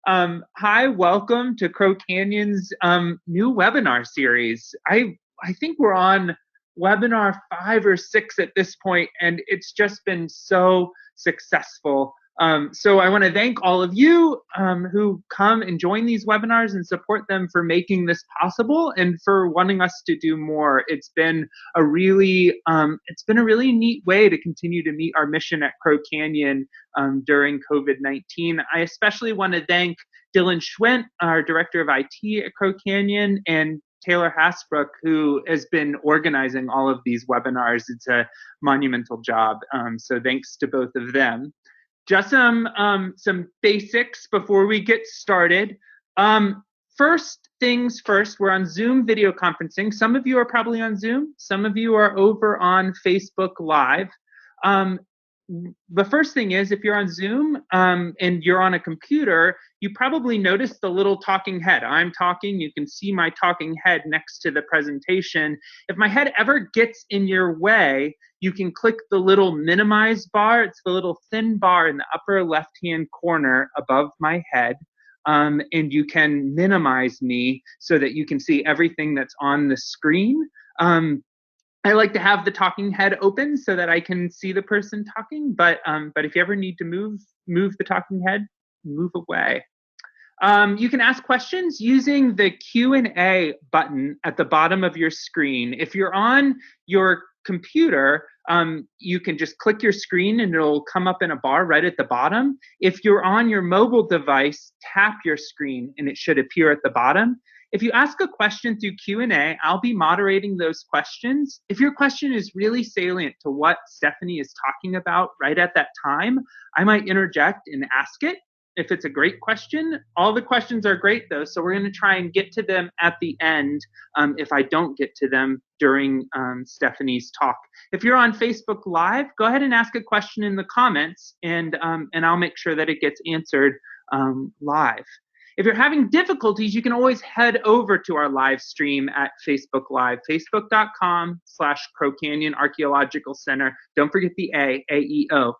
Hi, welcome to Crow Canyon's new webinar series. I think we're on webinar 5 or 6 at this point, and it's just been so successful. So I want to thank all of you who come and join these webinars and support them for making this possible and for wanting us to do more. It's been a really neat way to continue to meet our mission at Crow Canyon during COVID-19. I especially want to thank Dylan Schwent, our Director of IT at Crow Canyon, and Taylor Hasbrook, who has been organizing all of these webinars. It's a monumental job. So thanks to both of them. Just some basics before we get started. First things first, we're on Zoom video conferencing. Some of you are probably on Zoom. Some of you are over on Facebook Live. The first thing is, if you're on Zoom and you're on a computer, you probably noticed the little talking head. I'm talking, you can see my talking head next to the presentation. If my head ever gets in your way, you can click the little minimize bar. It's the little thin bar in the upper left-hand corner above my head. And you can minimize me so that you can see everything that's on the screen. I like to have the talking head open so that I can see the person talking, but if you ever need to move the talking head, move away. You can ask questions using the Q&A button at the bottom of your screen. If you're on your computer, you can just click your screen and it'll come up in a bar right at the bottom. If you're on your mobile device, tap your screen and it should appear at the bottom. If you ask a question through Q&A, I'll be moderating those questions. If your question is really salient to what Stefani is talking about right at that time, I might interject and ask it. If it's a great question, all the questions are great though, so we're going to try and get to them at the end if I don't get to them during Stefani's talk. If you're on Facebook Live, go ahead and ask a question in the comments and I'll make sure that it gets answered live. If you're having difficulties, you can always head over to our live stream at Facebook Live, facebook.com/Crow Canyon Archaeological Center. Don't forget the AEO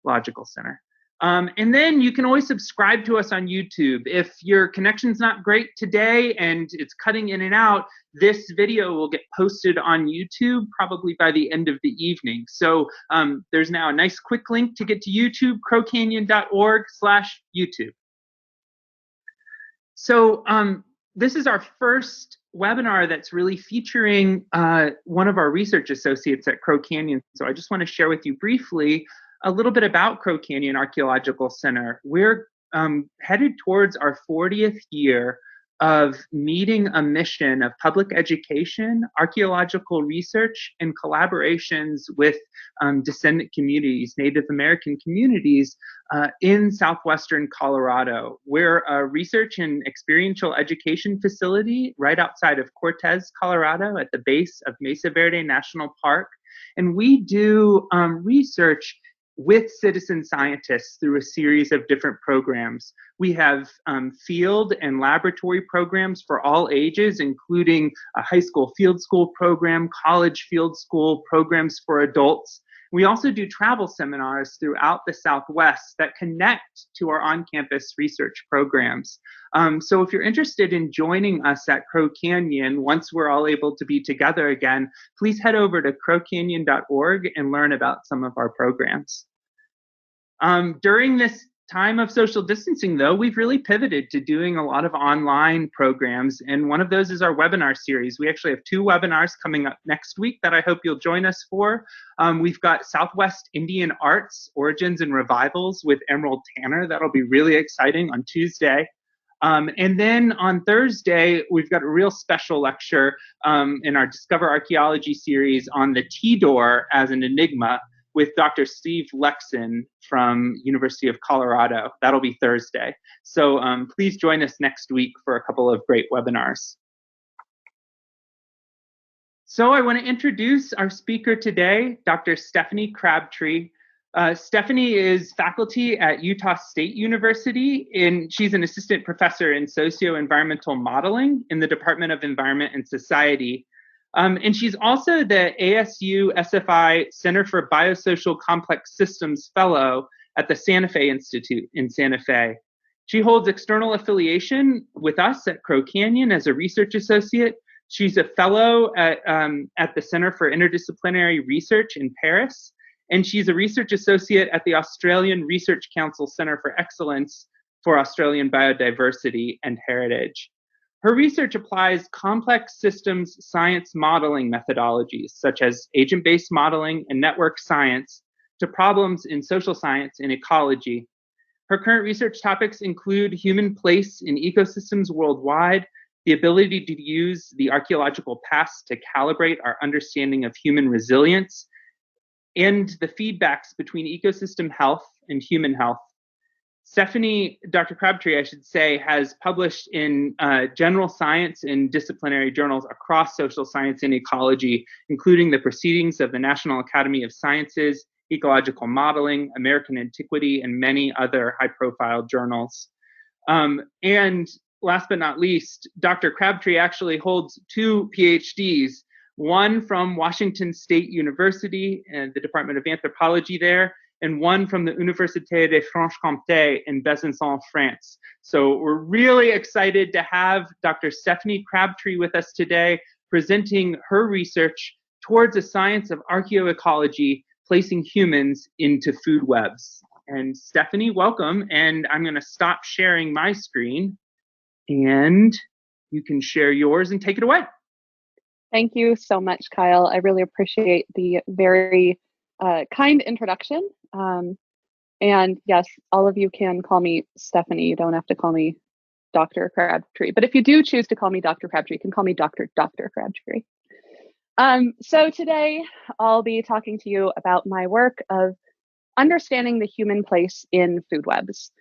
Logical Center. And then you can always subscribe to us on YouTube. If your connection's not great today and it's cutting in and out, this video will get posted on YouTube probably by the end of the evening. So there's now a nice quick link to get to YouTube, crowcanyon.org/YouTube. So this is our first webinar that's really featuring one of our research associates at Crow Canyon. So I just want to share with you briefly a little bit about Crow Canyon Archaeological Center. We're headed towards our 40th year of meeting a mission of public education, archaeological research, and collaborations with descendant communities, Native American communities in southwestern Colorado. We're a research and experiential education facility right outside of Cortez, Colorado, at the base of Mesa Verde National Park. And we do research with citizen scientists through a series of different programs. We have field and laboratory programs for all ages, including a high school field school program, college field school programs for adults. We also do travel seminars throughout the Southwest that connect to our on-campus research programs. So if you're interested in joining us at Crow Canyon, once we're all able to be together again, please head over to crowcanyon.org and learn about some of our programs. During this time of social distancing, though, we've really pivoted to doing a lot of online programs, and one of those is our webinar series. We actually have 2 webinars coming up next week that I hope you'll join us for. We've got Southwest Indian Arts, Origins and Revivals with Emerald Tanner. That'll be really exciting on Tuesday. And then on Thursday, we've got a real special lecture in our Discover Archaeology series on the T-door as an enigma with Dr. Steve Lexon from University of Colorado. That'll be Thursday. So please join us next week for a couple of great webinars. So I want to introduce our speaker today, Dr. Stefani Crabtree. Stefani is faculty at Utah State University, and she's an assistant professor in socio-environmental modeling in the Department of Environment and Society. And she's also the ASU SFI Center for Biosocial Complex Systems Fellow at the Santa Fe Institute in Santa Fe. She holds external affiliation with us at Crow Canyon as a research associate. She's a fellow at the Center for Interdisciplinary Research in Paris, and she's a research associate at the Australian Research Council Center for Excellence for Australian Biodiversity and Heritage. Her research applies complex systems science modeling methodologies, such as agent-based modeling and network science, to problems in social science and ecology. Her current research topics include human place in ecosystems worldwide, the ability to use the archaeological past to calibrate our understanding of human resilience, and the feedbacks between ecosystem health and human health. Stefani, Dr. Crabtree, I should say, has published in general science and disciplinary journals across social science and ecology, including the Proceedings of the National Academy of Sciences, Ecological Modeling, American Antiquity, and many other high-profile journals. And last but not least, Dr. Crabtree actually holds 2 PhDs, one from Washington State University and the Department of Anthropology there, and one from the Université de Franche-Comté in Besançon, France. So we're really excited to have Dr. Stefani Crabtree with us today, presenting her research towards a science of archaeoecology, placing humans into food webs. And Stefani, welcome. And I'm going to stop sharing my screen, and you can share yours and take it away. Thank you so much, Kyle. I really appreciate the very kind introduction. And yes, all of you can call me Stefani. You don't have to call me Dr. Crabtree. But if you do choose to call me Dr. Crabtree, you can call me Dr. Crabtree. So today I'll be talking to you about my work of understanding the human place in food webs.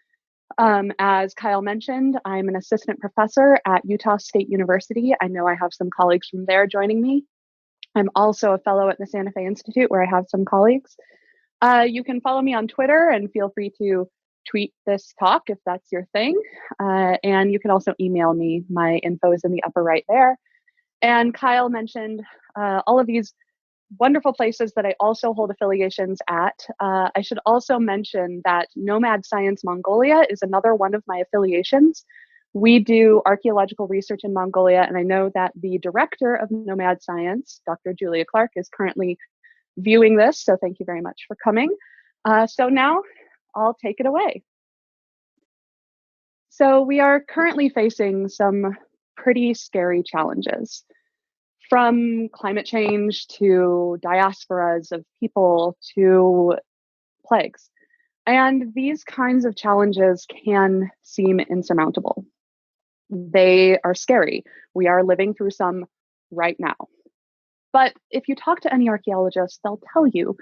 As Kyle mentioned, I'm an assistant professor at Utah State University. I know I have some colleagues from there joining me. I'm also a fellow at the Santa Fe Institute, where I have some colleagues. You can follow me on Twitter and feel free to tweet this talk if that's your thing. And you can also email me. My info is in the upper right there. And Kyle mentioned all of these wonderful places that I also hold affiliations at. I should also mention that Nomad Science Mongolia is another one of my affiliations. We do archaeological research in Mongolia, and I know that the director of Nomad Science, Dr. Julia Clark, is currently viewing this, so thank you very much for coming. So now I'll take it away. So we are currently facing some pretty scary challenges, from climate change to diasporas of people to plagues. And these kinds of challenges can seem insurmountable. They are scary. We are living through some right now. But if you talk to any archaeologist, they'll tell you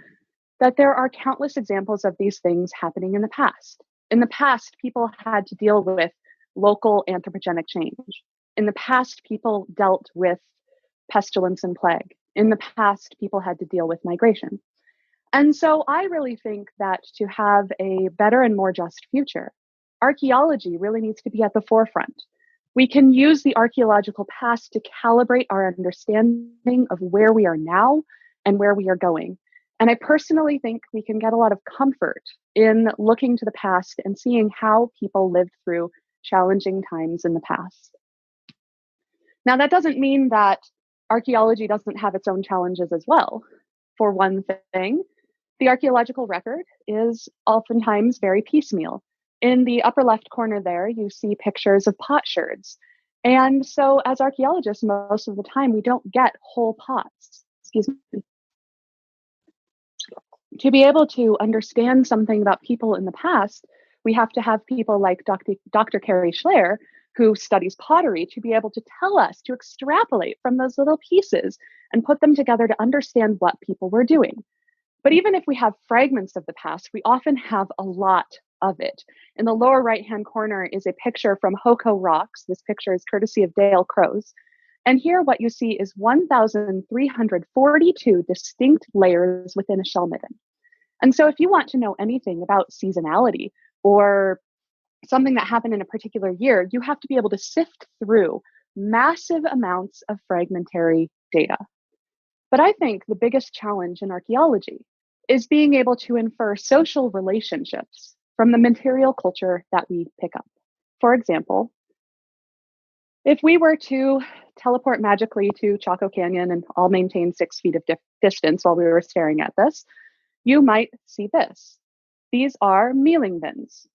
that there are countless examples of these things happening in the past. In the past, people had to deal with local anthropogenic change. In the past, people dealt with pestilence and plague. In the past, people had to deal with migration. And so I really think that to have a better and more just future, archaeology really needs to be at the forefront. We can use the archaeological past to calibrate our understanding of where we are now and where we are going. And I personally think we can get a lot of comfort in looking to the past and seeing how people lived through challenging times in the past. Now, that doesn't mean that archaeology doesn't have its own challenges as well. For one thing, the archaeological record is oftentimes very piecemeal. In the upper left corner there, you see pictures of potsherds. And so as archaeologists, most of the time, we don't get whole pots. Excuse me. To be able to understand something about people in the past, we have to have people like Dr. Carrie Schleyer, who studies pottery, to be able to tell us, to extrapolate from those little pieces and put them together to understand what people were doing. But even if we have fragments of the past, we often have a lot of it. In the lower right-hand corner is a picture from Hoko Rocks. This picture is courtesy of Dale Crows. And here what you see is 1,342 distinct layers within a shell midden. And so if you want to know anything about seasonality or something that happened in a particular year, you have to be able to sift through massive amounts of fragmentary data. But I think the biggest challenge in archaeology is being able to infer social relationships from the material culture that we pick up. For example, if we were to teleport magically to Chaco Canyon and all maintain 6 feet of distance while we were staring at this, you might see this. These are mealing bins.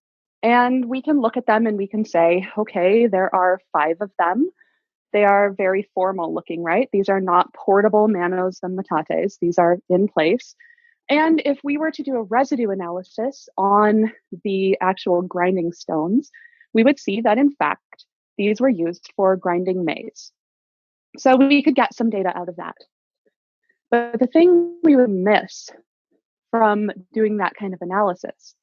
And we can look at them and we can say, okay, there are 5 of them. They are very formal looking, right? These are not portable manos and metates. These are in place. And if we were to do a residue analysis on the actual grinding stones, we would see that in fact, these were used for grinding maize. So we could get some data out of that. But the thing we would miss from doing that kind of analysis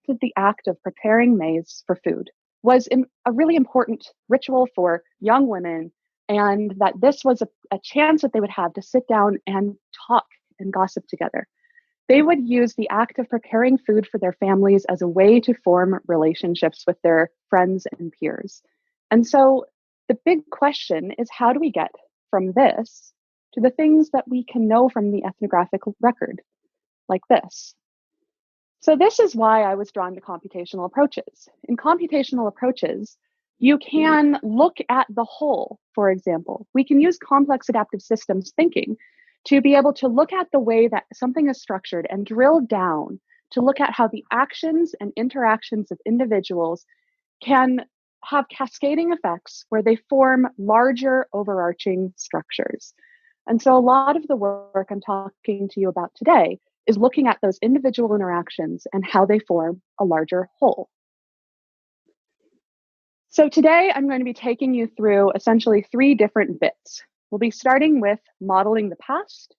is the act of preparing maize for food was a really important ritual for young women, and that this was a chance that they would have to sit down and talk and gossip together. They would use the act of preparing food for their families as a way to form relationships with their friends and peers. And so the big question is, how do we get from this to the things that we can know from the ethnographic record, like this? So this is why I was drawn to computational approaches. In computational approaches, you can look at the whole, for example. We can use complex adaptive systems thinking to be able to look at the way that something is structured and drill down to look at how the actions and interactions of individuals can have cascading effects where they form larger overarching structures. And so a lot of the work I'm talking to you about today is looking at those individual interactions and how they form a larger whole. So today I'm going to be taking you through essentially 3 different bits. We'll be starting with modeling the past.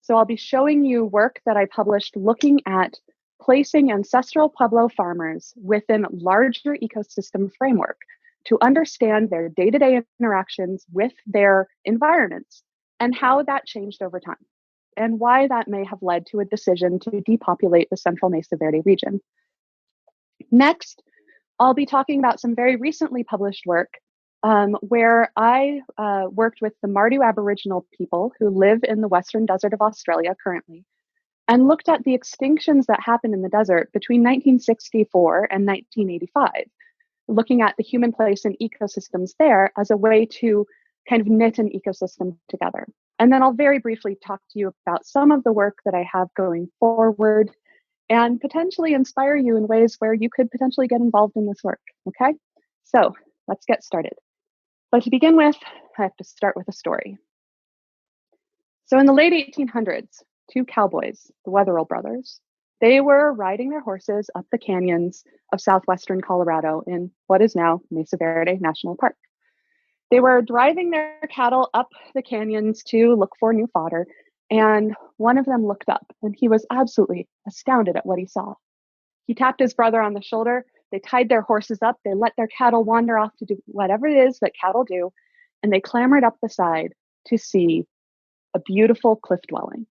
So I'll be showing you work that I published looking at placing ancestral Pueblo farmers within larger ecosystem framework to understand their day-to-day interactions with their environments and how that changed over time, and why that may have led to a decision to depopulate the Central Mesa Verde region. Next, I'll be talking about some very recently published work where I worked with the Martu Aboriginal people who live in the Western Desert of Australia currently, and looked at the extinctions that happened in the desert between 1964 and 1985, looking at the human place in ecosystems there as a way to kind of knit an ecosystem together. And then I'll very briefly talk to you about some of the work that I have going forward and potentially inspire you in ways where you could potentially get involved in this work, okay? So let's get started. But to begin with, I have to start with a story. So in the late 1800s, 2 cowboys, the Wetherill brothers, they were riding their horses up the canyons of southwestern Colorado in what is now Mesa Verde National Park. They were driving their cattle up the canyons to look for new fodder, and one of them looked up, and he was absolutely astounded at what he saw. He tapped his brother on the shoulder. They tied their horses up. They let their cattle wander off to do whatever it is that cattle do, and they clambered up the side to see a beautiful cliff dwelling.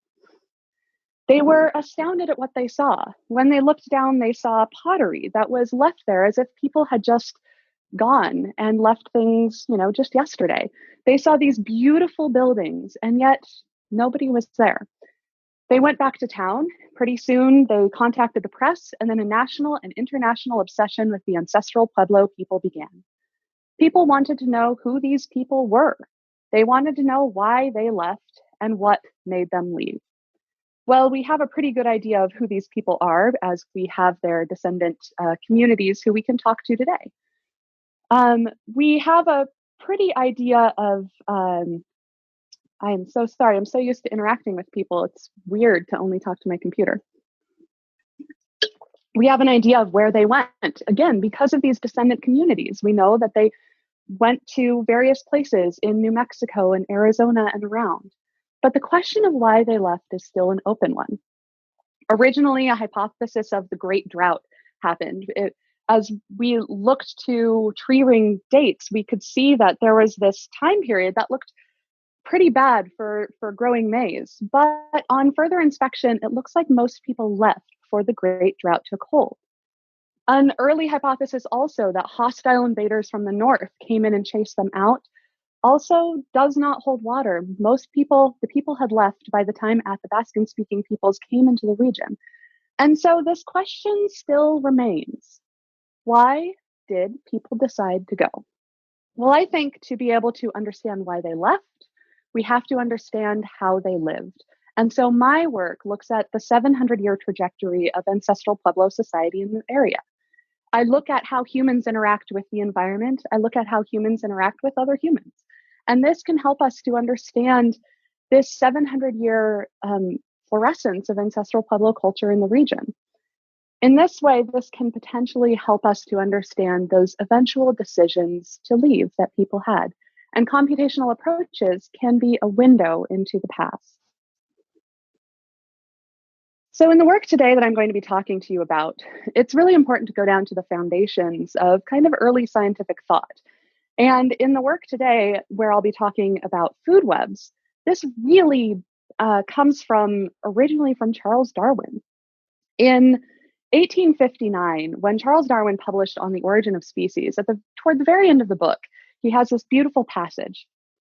They were astounded at what they saw. When they looked down, they saw pottery that was left there as if people had just gone and left things, just yesterday. They saw these beautiful buildings, and yet nobody was there. They went back to town. Pretty soon, they contacted the press, and then a national and international obsession with the ancestral Pueblo people began. People wanted to know who these people were. They wanted to know why they left and what made them leave. Well, we have a pretty good idea of who these people are, as we have their descendant communities who we can talk to today. We have a pretty idea of, I am so sorry, I'm so used to interacting with people, it's weird to only talk to my computer. We have an idea of where they went. Again, because of these descendant communities, we know that they went to various places in New Mexico and Arizona and around. But the question of why they left is still an open one. Originally, a hypothesis of the Great Drought happened. As we looked to tree ring dates, we could see that there was this time period that looked pretty bad for growing maize. But on further inspection, it looks like most people left before the Great Drought took hold. An early hypothesis also that hostile invaders from the north came in and chased them out also does not hold water. Most people, the people had left by the time Athabascan-speaking peoples came into the region. And so this question still remains. Why did people decide to go? Well, I think to be able to understand why they left, we have to understand how they lived. And so my work looks at the 700-year trajectory of ancestral Pueblo society in the area. I look at how humans interact with the environment. I look at how humans interact with other humans. And this can help us to understand this 700-year fluorescence of ancestral Pueblo culture in the region. In this way, this can potentially help us to understand those eventual decisions to leave that people had. And computational approaches can be a window into the past. So in the work today that I'm going to be talking to you about, it's really important to go down to the foundations of kind of early scientific thought. And in the work today, where I'll be talking about food webs, this really comes from originally from Charles Darwin. In 1859, when Charles Darwin published On the Origin of Species, toward the very end of the book, he has this beautiful passage.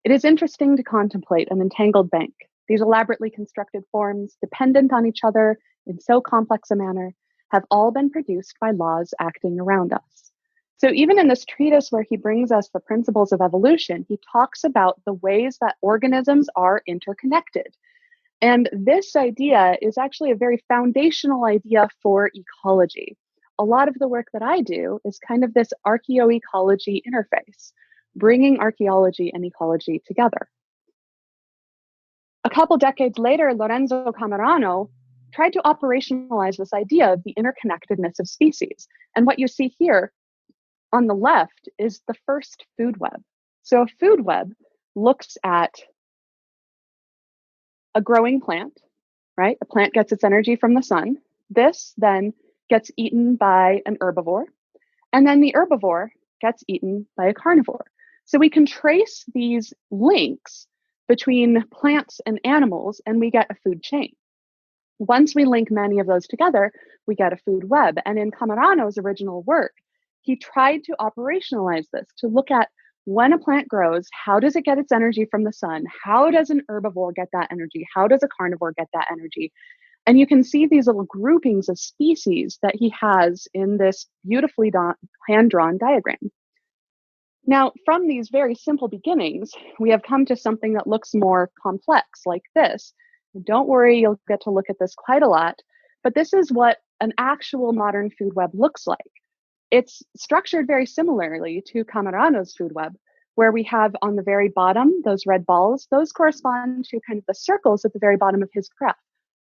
It is interesting to contemplate an entangled bank. These elaborately constructed forms, dependent on each other in so complex a manner, have all been produced by laws acting around us. So even in this treatise where he brings us the principles of evolution, he talks about the ways that organisms are interconnected. And this idea is actually a very foundational idea for ecology. A lot of the work that I do is kind of this archaeo-ecology interface, bringing archaeology and ecology together. A couple decades later, Lorenzo Camerano tried to operationalize this idea of the interconnectedness of species. And what you see here on the left is the first food web. So a food web looks at a growing plant, right? A plant gets its energy from the sun. This then gets eaten by an herbivore. And then the herbivore gets eaten by a carnivore. So we can trace these links between plants and animals, and we get a food chain. Once we link many of those together, we get a food web. And in Camerano's original work, he tried to operationalize this, to look at when a plant grows, how does it get its energy from the sun? How does an herbivore get that energy? How does a carnivore get that energy? And you can see these little groupings of species that he has in this beautifully hand-drawn diagram. Now, from these very simple beginnings, we have come to something that looks more complex like this. And don't worry, you'll get to look at this quite a lot, but this is what an actual modern food web looks like. It's structured very similarly to Camerano's food web, where we have on the very bottom, those red balls, those correspond to kind of the circles at the very bottom of his graph.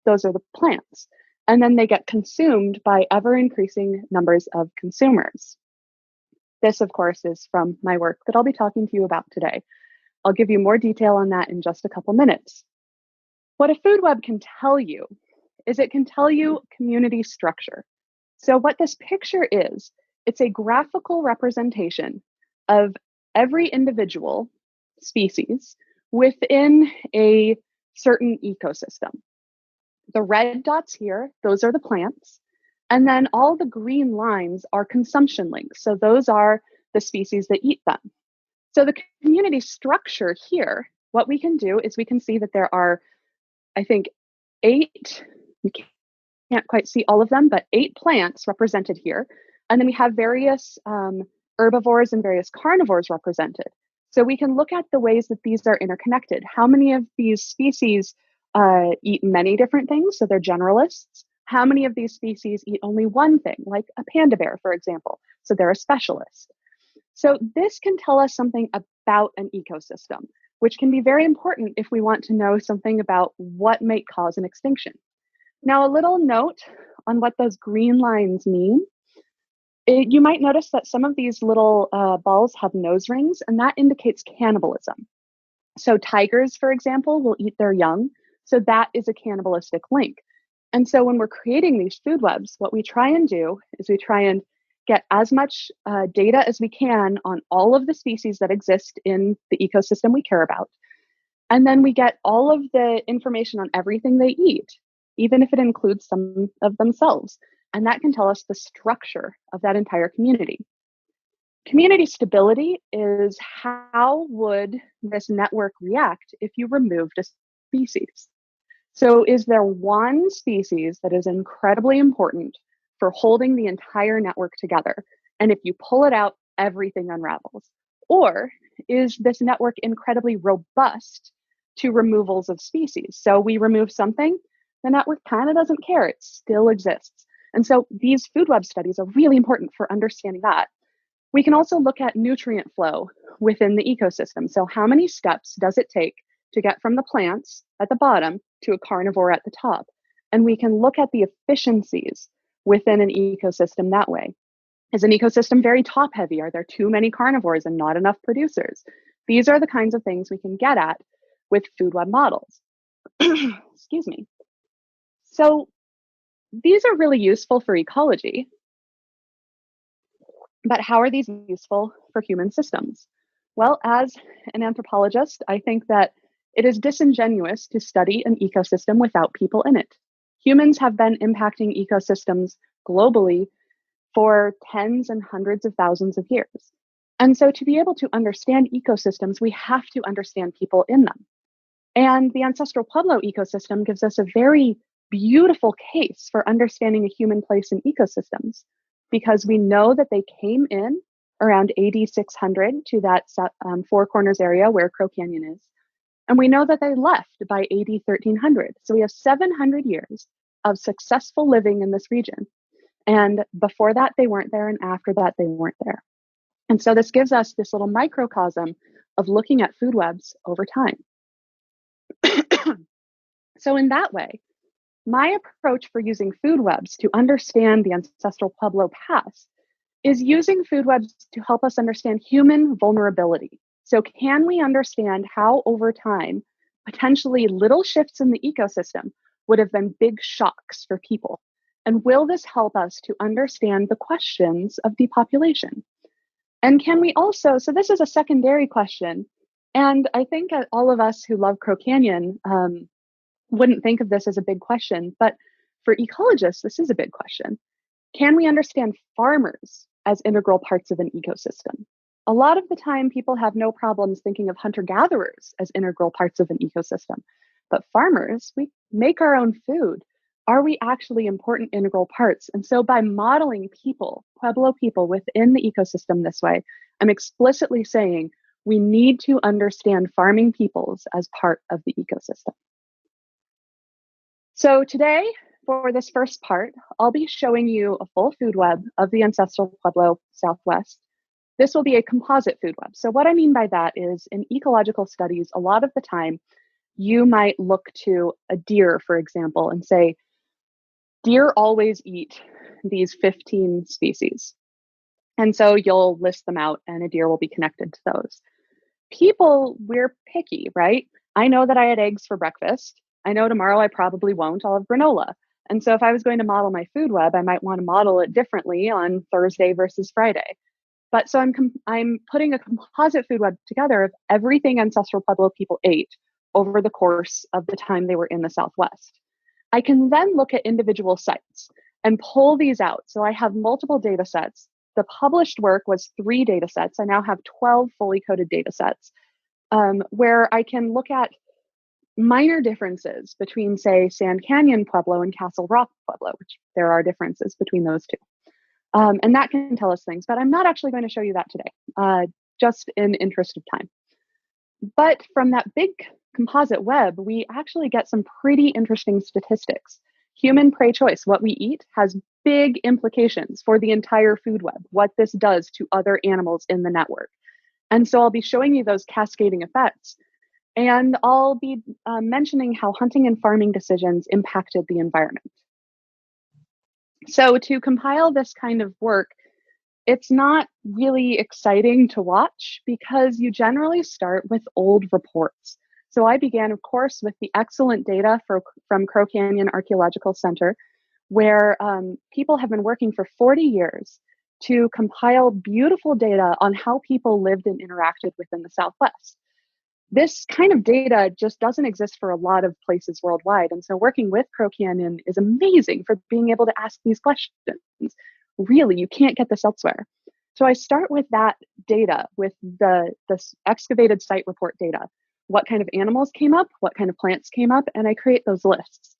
Those are the plants. And then they get consumed by ever increasing numbers of consumers. This, of course, is from my work that I'll be talking to you about today. I'll give you more detail on that in just a couple minutes. What a food web can tell you is it can tell you community structure. So what this picture is, it's a graphical representation of every individual species within a certain ecosystem. The red dots here, those are the plants. And then all the green lines are consumption links. So those are the species that eat them. So the community structure here, what we can do is we can see that there are, I think, 8, you can't quite see all of them, but 8 plants represented here. And then we have various herbivores and various carnivores represented. So we can look at the ways that these are interconnected. How many of these species eat many different things? So they're generalists. How many of these species eat only one thing, like a panda bear, for example? So they're a specialist. So this can tell us something about an ecosystem, which can be very important if we want to know something about what might cause an extinction. Now, a little note on what those green lines mean. You might notice that some of these little balls have nose rings, and that indicates cannibalism. So tigers, for example, will eat their young. So that is a cannibalistic link. And so when we're creating these food webs, what we try and do is we try and get as much data as we can on all of the species that exist in the ecosystem we care about. And then we get all of the information on everything they eat, even if it includes some of themselves. And that can tell us the structure of that entire community. Community stability is how would this network react if you removed a species? So is there one species that is incredibly important for holding the entire network together? And if you pull it out, everything unravels. Or is this network incredibly robust to removals of species? So we remove something, the network kind of doesn't care, it still exists. And so these food web studies are really important for understanding that. We can also look at nutrient flow within the ecosystem. So how many steps does it take to get from the plants at the bottom to a carnivore at the top? And we can look at the efficiencies within an ecosystem that way. Is an ecosystem very top heavy? Are there too many carnivores and not enough producers? These are the kinds of things we can get at with food web models. Excuse me. So these are really useful for ecology, but how are these useful for human systems? Well, as an anthropologist, I think that it is disingenuous to study an ecosystem without people in it. Humans have been impacting ecosystems globally for tens and hundreds of thousands of years. And so to be able to understand ecosystems, we have to understand people in them. And the Ancestral Pueblo ecosystem gives us a very beautiful case for understanding a human place in ecosystems, because we know that they came in around AD 600 to that Four Corners area where Crow Canyon is. And we know that they left by AD 1300. So we have 700 years of successful living in this region. And before that, they weren't there. And after that, they weren't there. And so this gives us this little microcosm of looking at food webs over time. So in that way, my approach for using food webs to understand the Ancestral Pueblo past is using food webs to help us understand human vulnerability. So can we understand how over time, potentially little shifts in the ecosystem would have been big shocks for people? And will this help us to understand the questions of depopulation? And can we also, so this is a secondary question, and I think all of us who love Crow Canyon wouldn't think of this as a big question, but for ecologists, this is a big question. Can we understand farmers as integral parts of an ecosystem? A lot of the time, people have no problems thinking of hunter-gatherers as integral parts of an ecosystem. But farmers, we make our own food. Are we actually important integral parts? And so by modeling people, Pueblo people within the ecosystem this way, I'm explicitly saying we need to understand farming peoples as part of the ecosystem. So today, for this first part, I'll be showing you a full food web of the Ancestral Pueblo Southwest. This will be a composite food web. So what I mean by that is in ecological studies, a lot of the time, you might look to a deer, for example, and say, deer always eat these 15 species. And so you'll list them out and a deer will be connected to those. People, we're picky, right? I know that I had eggs for breakfast. I know tomorrow I probably won't. I'll have granola. And so if I was going to model my food web, I might want to model it differently on Thursday versus Friday. But so I'm putting a composite food web together of everything Ancestral Pueblo people ate over the course of the time they were in the Southwest. I can then look at individual sites and pull these out. So I have multiple data sets. The published work was 3 data sets. I now have 12 fully coded data sets where I can look at minor differences between, say, Sand Canyon Pueblo and Castle Rock Pueblo, which there are differences between those two. And that can tell us things, but I'm not actually going to show you that today, just in interest of time. But from that big composite web, we actually get some pretty interesting statistics. Human prey choice, what we eat, has big implications for the entire food web, what this does to other animals in the network. And so I'll be showing you those cascading effects. And I'll be mentioning how hunting and farming decisions impacted the environment. So to compile this kind of work, it's not really exciting to watch because you generally start with old reports. So I began, of course, with the excellent data from Crow Canyon Archaeological Center, where people have been working for 40 years to compile beautiful data on how people lived and interacted within the Southwest. This kind of data just doesn't exist for a lot of places worldwide. And so working with Crow Canyon is amazing for being able to ask these questions. Really, you can't get this elsewhere. So I start with that data, with the excavated site report data. What kind of animals came up, what kind of plants came up, and I create those lists.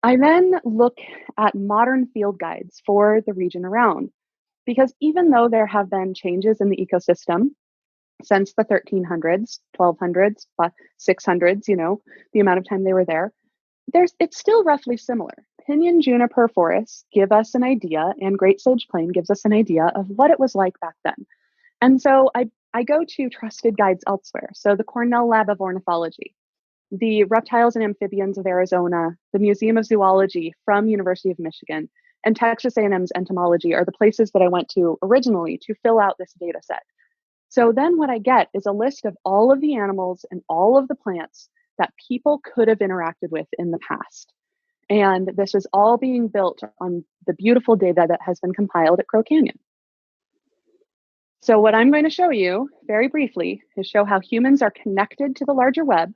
I then look at modern field guides for the region around. Because even though there have been changes in the ecosystem since the 1300s, 1200s, 600s, the amount of time they were there, it's still roughly similar. Pinyon juniper forests give us an idea, and Great Sage Plain gives us an idea of what it was like back then. And so I go to trusted guides elsewhere. So the Cornell Lab of Ornithology, the Reptiles and Amphibians of Arizona, the Museum of Zoology from University of Michigan, and Texas A&M's Entomology are the places that I went to originally to fill out this data set. So then what I get is a list of all of the animals and all of the plants that people could have interacted with in the past. And this is all being built on the beautiful data that has been compiled at Crow Canyon. So what I'm going to show you very briefly is show how humans are connected to the larger web.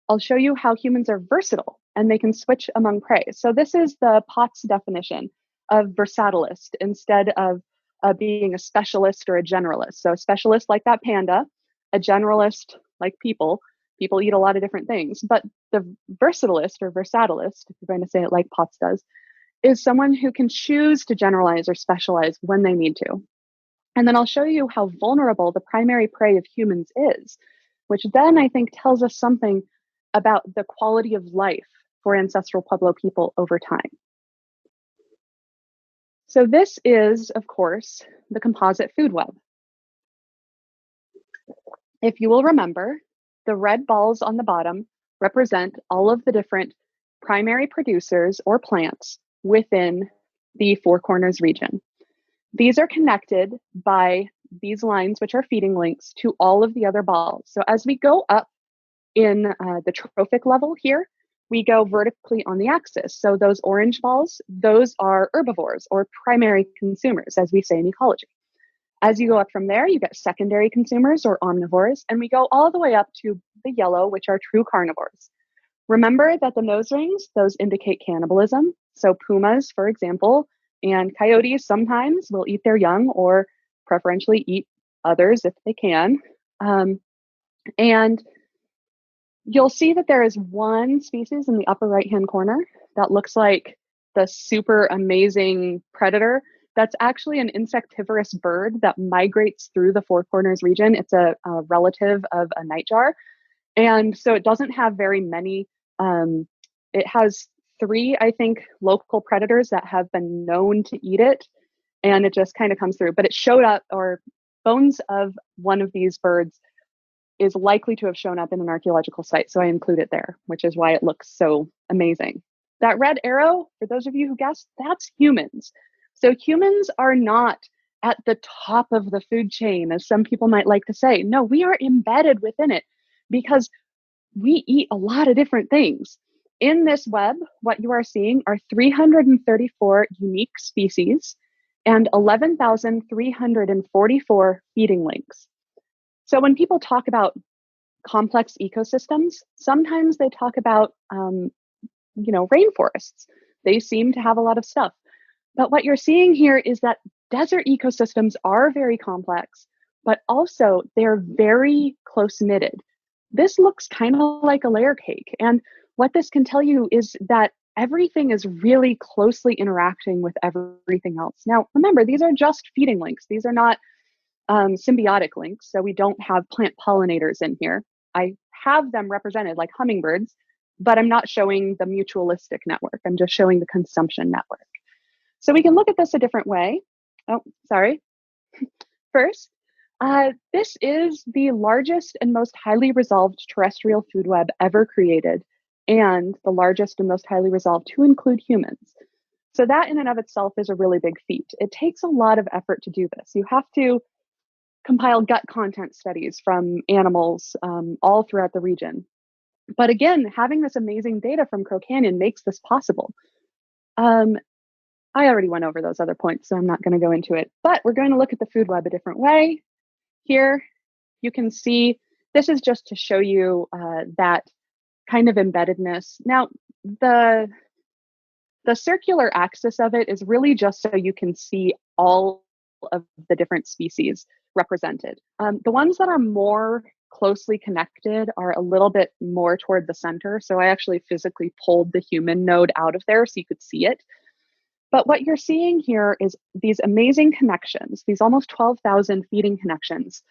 I'll show you how humans are versatile and they can switch among prey. So this is the Potts definition of versatilist instead of being a specialist or a generalist. So a specialist like that panda, a generalist like people. People eat a lot of different things, but the versatilist or versatilist, if you're going to say it like Potts does, is someone who can choose to generalize or specialize when they need to. And then I'll show you how vulnerable the primary prey of humans is, which then I think tells us something about the quality of life for ancestral Pueblo people over time. So this is, of course, the composite food web. If you will remember, the red balls on the bottom represent all of the different primary producers or plants within the Four Corners region. These are connected by these lines, which are feeding links to all of the other balls. So as we go up in the trophic level here, we go vertically on the axis. So those orange balls, those are herbivores or primary consumers, as we say in ecology. As you go up from there, you get secondary consumers or omnivores, and we go all the way up to the yellow, which are true carnivores. Remember that the nose rings, those indicate cannibalism. So pumas, for example, and coyotes sometimes will eat their young or preferentially eat others if they can. And you'll see that there is one species in the upper right-hand corner that looks like the super amazing predator. That's actually an insectivorous bird that migrates through the Four Corners region. It's a relative of a nightjar. And so it doesn't have very many. It has 3, I think, local predators that have been known to eat it. And it just kind of comes through. But it showed up, or bones of one of these birds is likely to have shown up in an archaeological site. So I include it there, which is why it looks so amazing. That red arrow, for those of you who guessed, that's humans. So humans are not at the top of the food chain, as some people might like to say. No, we are embedded within it because we eat a lot of different things. In this web, what you are seeing are 334 unique species and 11,344 feeding links. So when people talk about complex ecosystems, sometimes they talk about, rainforests. They seem to have a lot of stuff. But what you're seeing here is that desert ecosystems are very complex, but also they're very close knitted. This looks kind of like a layer cake. And what this can tell you is that everything is really closely interacting with everything else. Now, remember, these are just feeding links. These are not symbiotic links. So we don't have plant pollinators in here. I have them represented like hummingbirds, but I'm not showing the mutualistic network. I'm just showing the consumption network. So we can look at this a different way. Oh, sorry. First, this is the largest and most highly resolved terrestrial food web ever created, and the largest and most highly resolved to include humans. So that in and of itself is a really big feat. It takes a lot of effort to do this. You have to compile gut content studies from animals all throughout the region. But again, having this amazing data from Crow Canyon makes this possible. I already went over those other points, so I'm not going to go into it. But we're going to look at the food web a different way. Here, you can see, this is just to show you that kind of embeddedness. Now, the circular axis of it is really just so you can see all of the different species represented. The ones that are more closely connected are a little bit more toward the center. So I actually physically pulled the human node out of there so you could see it. But what you're seeing here is these amazing connections, these almost 12,000 feeding connections,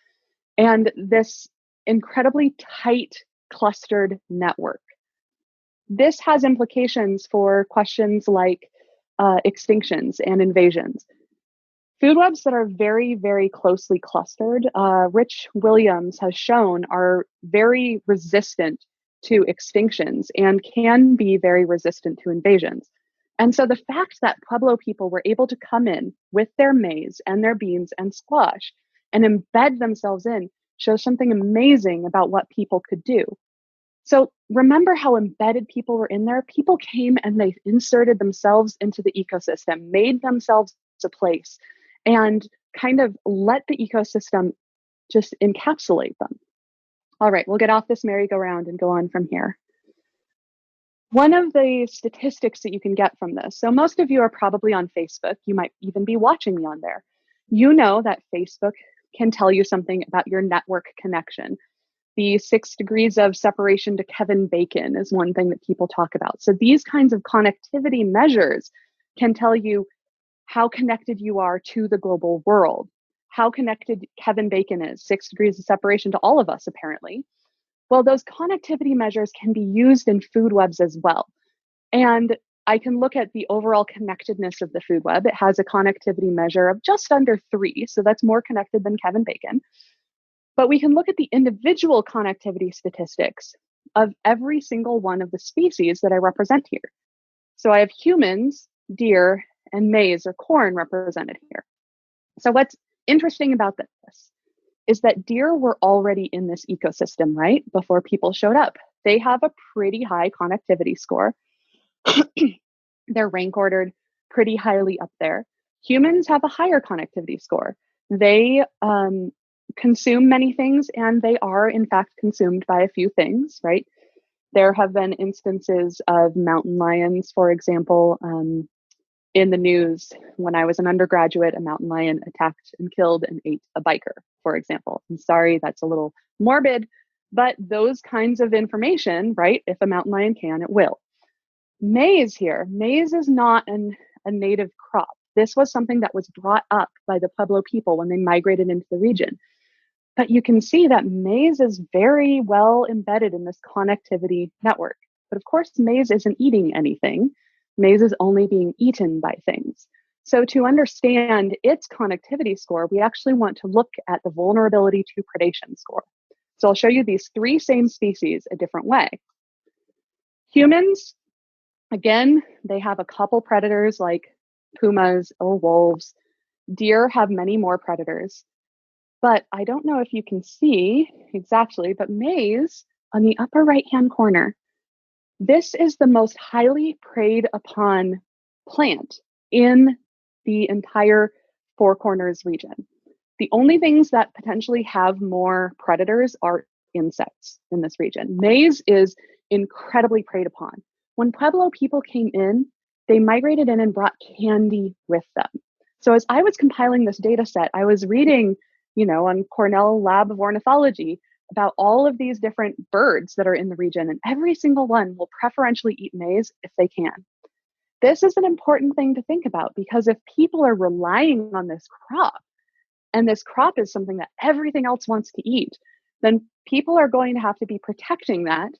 and this incredibly tight clustered network. This has implications for questions like extinctions and invasions. Food webs that are very, very closely clustered, Rich Williams has shown, are very resistant to extinctions and can be very resistant to invasions. And so the fact that Pueblo people were able to come in with their maize and their beans and squash and embed themselves in shows something amazing about what people could do. So remember how embedded people were in there? People came and they inserted themselves into the ecosystem, made themselves a place, and kind of let the ecosystem just encapsulate them. All right, we'll get off this merry-go-round and go on from here. One of the statistics that you can get from this, so most of you are probably on Facebook, you might even be watching me on there. You know that Facebook can tell you something about your network connection. The 6 degrees of separation to Kevin Bacon is one thing that people talk about. So these kinds of connectivity measures can tell you how connected you are to the global world, how connected Kevin Bacon is, 6 degrees of separation to all of us, apparently. Well, those connectivity measures can be used in food webs as well. And I can look at the overall connectedness of the food web. It has a connectivity measure of just under 3, so that's more connected than Kevin Bacon. But we can look at the individual connectivity statistics of every single one of the species that I represent here. So I have humans, deer, and maize or corn represented here. So what's interesting about this is that deer were already in this ecosystem, right? Before people showed up. They have a pretty high connectivity score. They're rank ordered pretty highly up there. Humans have a higher connectivity score. They consume many things, and they are in fact consumed by a few things, right? There have been instances of mountain lions, for example, in the news. When I was an undergraduate, a mountain lion attacked and killed and ate a biker, for example. I'm sorry, that's a little morbid, but those kinds of information, right? If a mountain lion can, it will. Maize here, maize is not a native crop. This was something that was brought up by the Pueblo people when they migrated into the region. But you can see that maize is very well embedded in this connectivity network. But of course, maize isn't eating anything. Maize is only being eaten by things. So to understand its connectivity score, we actually want to look at the vulnerability to predation score. So I'll show you these 3 same species a different way. Humans, again, they have a couple predators like pumas or wolves. Deer have many more predators. But I don't know if you can see exactly, but maize on the upper right-hand corner, this is the most highly preyed upon plant in the entire Four Corners region. The only things that potentially have more predators are insects in this region. Maize is incredibly preyed upon. When Pueblo people came in, they migrated in and brought candy with them. So as I was compiling this data set, I was reading, on Cornell Lab of Ornithology about all of these different birds that are in the region, and every single one will preferentially eat maize if they can. This is an important thing to think about, because if people are relying on this crop, and this crop is something that everything else wants to eat, then people are going to have to be protecting that.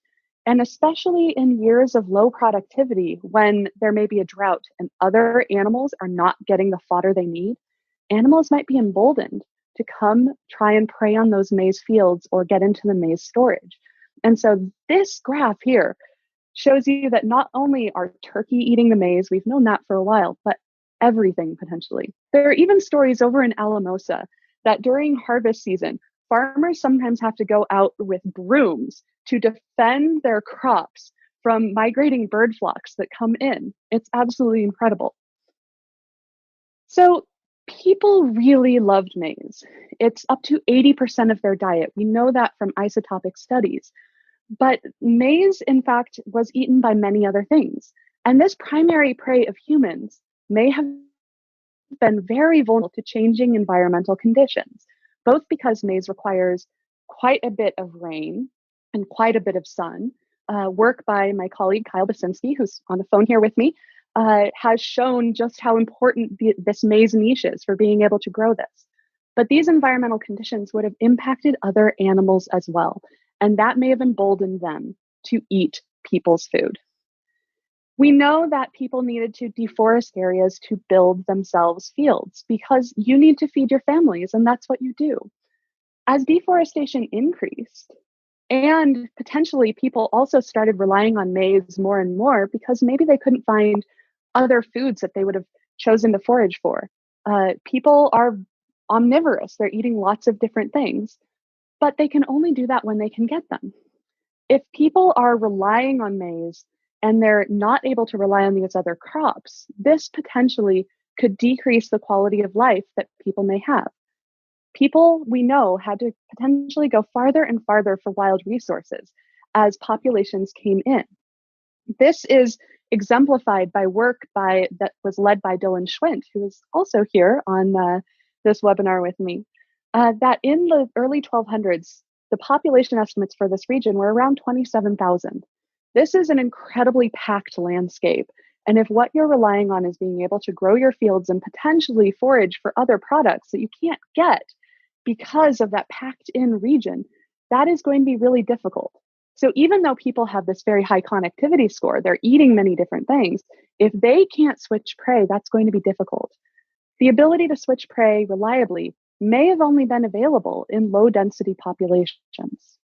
And especially in years of low productivity, when there may be a drought and other animals are not getting the fodder they need, animals might be emboldened to come try and prey on those maize fields or get into the maize storage. And so this graph here shows you that not only are turkey eating the maize, we've known that for a while, but everything potentially. There are even stories over in Alamosa that during harvest season, farmers sometimes have to go out with brooms to defend their crops from migrating bird flocks that come in. It's absolutely incredible. So people really loved maize. It's up to 80% of their diet. We know that from isotopic studies. But maize, in fact, was eaten by many other things. And this primary prey of humans may have been very vulnerable to changing environmental conditions, both because maize requires quite a bit of rain and quite a bit of sun. Work by my colleague Kyle Basinski, who's on the phone here with me, has shown just how important this maize niche is for being able to grow this. But these environmental conditions would have impacted other animals as well, and that may have emboldened them to eat people's food. We know that people needed to deforest areas to build themselves fields because you need to feed your families, and that's what you do. As deforestation increased, and potentially people also started relying on maize more and more because maybe they couldn't find other foods that they would have chosen to forage for. People are omnivorous, they're eating lots of different things, but they can only do that when they can get them. If people are relying on maize and they're not able to rely on these other crops, this potentially could decrease the quality of life that people may have. People, we know, had to potentially go farther and farther for wild resources as populations came in. This is exemplified by work that was led by Dylan Schwint, who is also here on this webinar with me, that in the early 1200s, the population estimates for this region were around 27,000. This is an incredibly packed landscape. And if what you're relying on is being able to grow your fields and potentially forage for other products that you can't get because of that packed in region, that is going to be really difficult. So even though people have this very high connectivity score, they're eating many different things, if they can't switch prey, that's going to be difficult. The ability to switch prey reliably may have only been available in low density populations.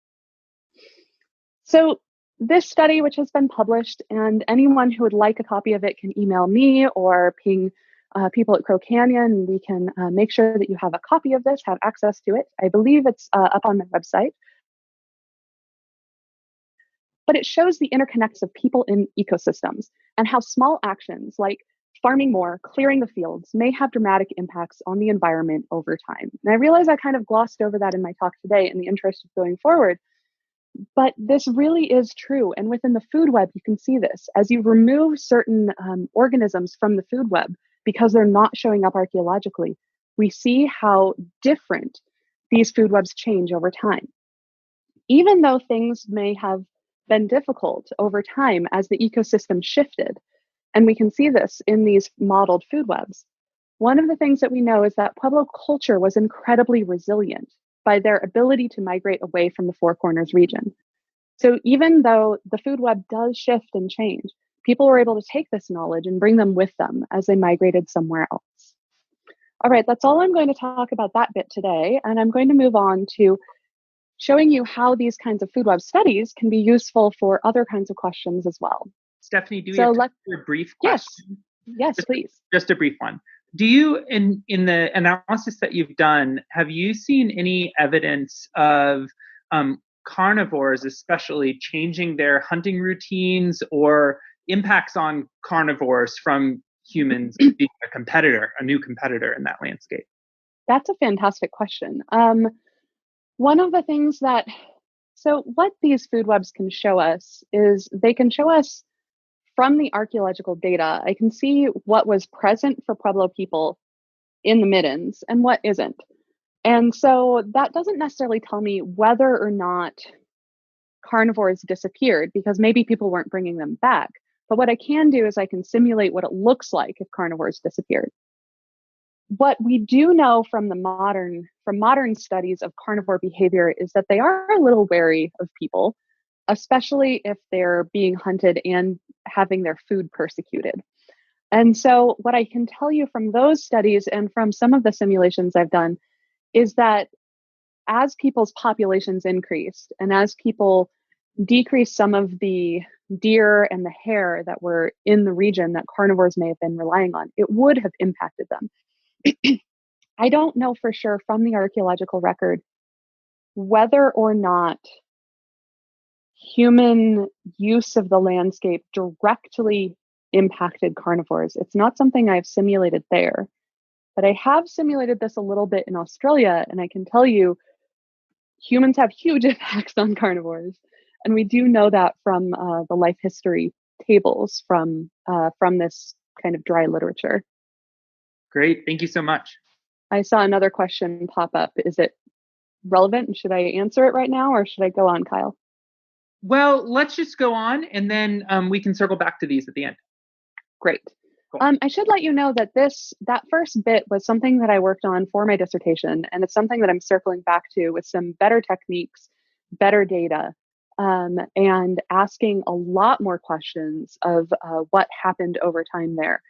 So this study, which has been published, and anyone who would like a copy of it can email me or ping people at Crow Canyon, and we can make sure that you have a copy of this, have access to it. I believe it's up on my website. But it shows the interconnects of people in ecosystems and how small actions like farming more, clearing the fields may have dramatic impacts on the environment over time. And I realize I kind of glossed over that in my talk today in the interest of going forward, but this really is true. And within the food web, you can see this. As you remove certain organisms from the food web because they're not showing up archaeologically, we see how different these food webs change over time. Even though things may have been difficult over time as the ecosystem shifted, and we can see this in these modeled food webs, one of the things that we know is that Pueblo culture was incredibly resilient by their ability to migrate away from the Four Corners region. So even though the food web does shift and change, people were able to take this knowledge and bring them with them as they migrated somewhere else. All right, that's all I'm going to talk about that bit today, and I'm going to move on to showing you how these kinds of food web studies can be useful for other kinds of questions as well. Stephanie, do we have time for a brief question? Yes, please. Just a brief one. Do you, in the analysis that you've done, have you seen any evidence of carnivores especially changing their hunting routines or impacts on carnivores from humans being a new competitor in that landscape? That's a fantastic question. One of the things so what these food webs can show us is they can show us from the archaeological data, I can see what was present for Pueblo people in the middens and what isn't. And so that doesn't necessarily tell me whether or not carnivores disappeared because maybe people weren't bringing them back. But what I can do is I can simulate what it looks like if carnivores disappeared. What we do know from modern studies of carnivore behavior is that they are a little wary of people, especially if they're being hunted and having their food persecuted. And so what I can tell you from those studies and from some of the simulations I've done is that as people's populations increased and as people decreased some of the deer and the hare that were in the region that carnivores may have been relying on, it would have impacted them. I don't know for sure from the archaeological record whether or not human use of the landscape directly impacted carnivores. It's not something I've simulated there, but I have simulated this a little bit in Australia, and I can tell you humans have huge impacts on carnivores. And we do know that from the life history tables from this kind of dry literature. Great, thank you so much. I saw another question pop up. Is it relevant? Should I answer it right now or should I go on, Kyle? Well, let's just go on and then we can circle back to these at the end. Great. I should let you know that that first bit was something that I worked on for my dissertation, and it's something that I'm circling back to with some better techniques, better data, and asking a lot more questions of what happened over time there.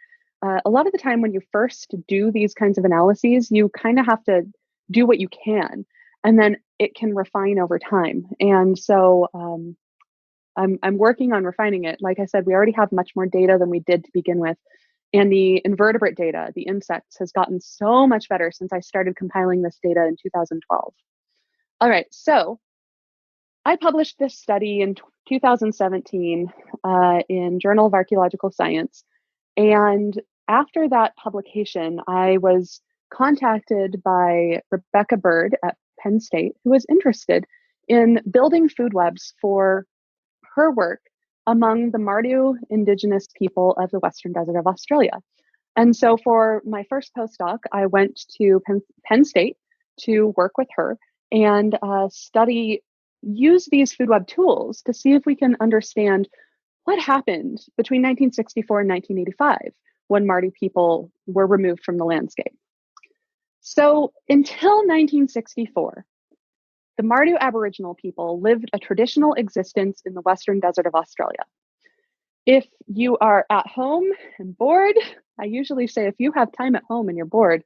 A lot of the time when you first do these kinds of analyses, you kind of have to do what you can, and then it can refine over time. And so I'm working on refining it. Like I said, we already have much more data than we did to begin with. And the invertebrate data, the insects, has gotten so much better since I started compiling this data in 2012. All right, so I published this study in 2017 in Journal of Archaeological Science. And after that publication, I was contacted by Rebecca Bird at Penn State, who was interested in building food webs for her work among the Martu indigenous people of the Western Desert of Australia. And so for my first postdoc, I went to Penn State to work with her and use these food web tools to see if we can understand what happened between 1964 and 1985 when Martu people were removed from the landscape. So until 1964, the Martu Aboriginal people lived a traditional existence in the Western Desert of Australia. If you are at home and bored, I usually say if you have time at home and you're bored,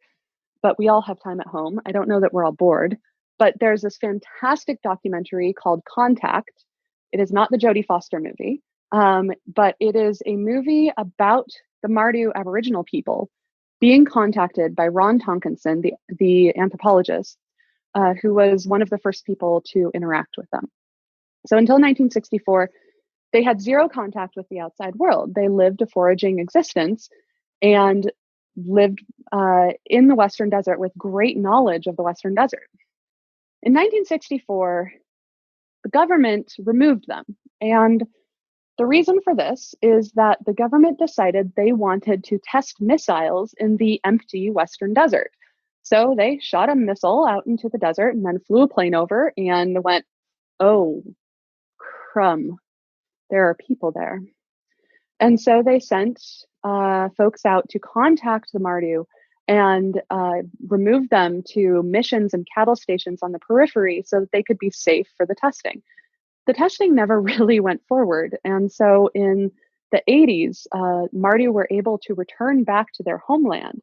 but we all have time at home. I don't know that we're all bored, but there's this fantastic documentary called Contact. It is not the Jodie Foster movie, but it is a movie about the Martu Aboriginal people being contacted by Ron Tonkinson, the anthropologist, who was one of the first people to interact with them. So until 1964, they had zero contact with the outside world. They lived a foraging existence and lived in the Western Desert with great knowledge of the Western Desert. In 1964, the government removed them. And the reason for this is that the government decided they wanted to test missiles in the empty Western Desert. So they shot a missile out into the desert and then flew a plane over and went, oh, crumb, there are people there. And so they sent folks out to contact the Martu and remove them to missions and cattle stations on the periphery so that they could be safe for the testing. The testing never really went forward. And so in the 80s, Martu were able to return back to their homeland.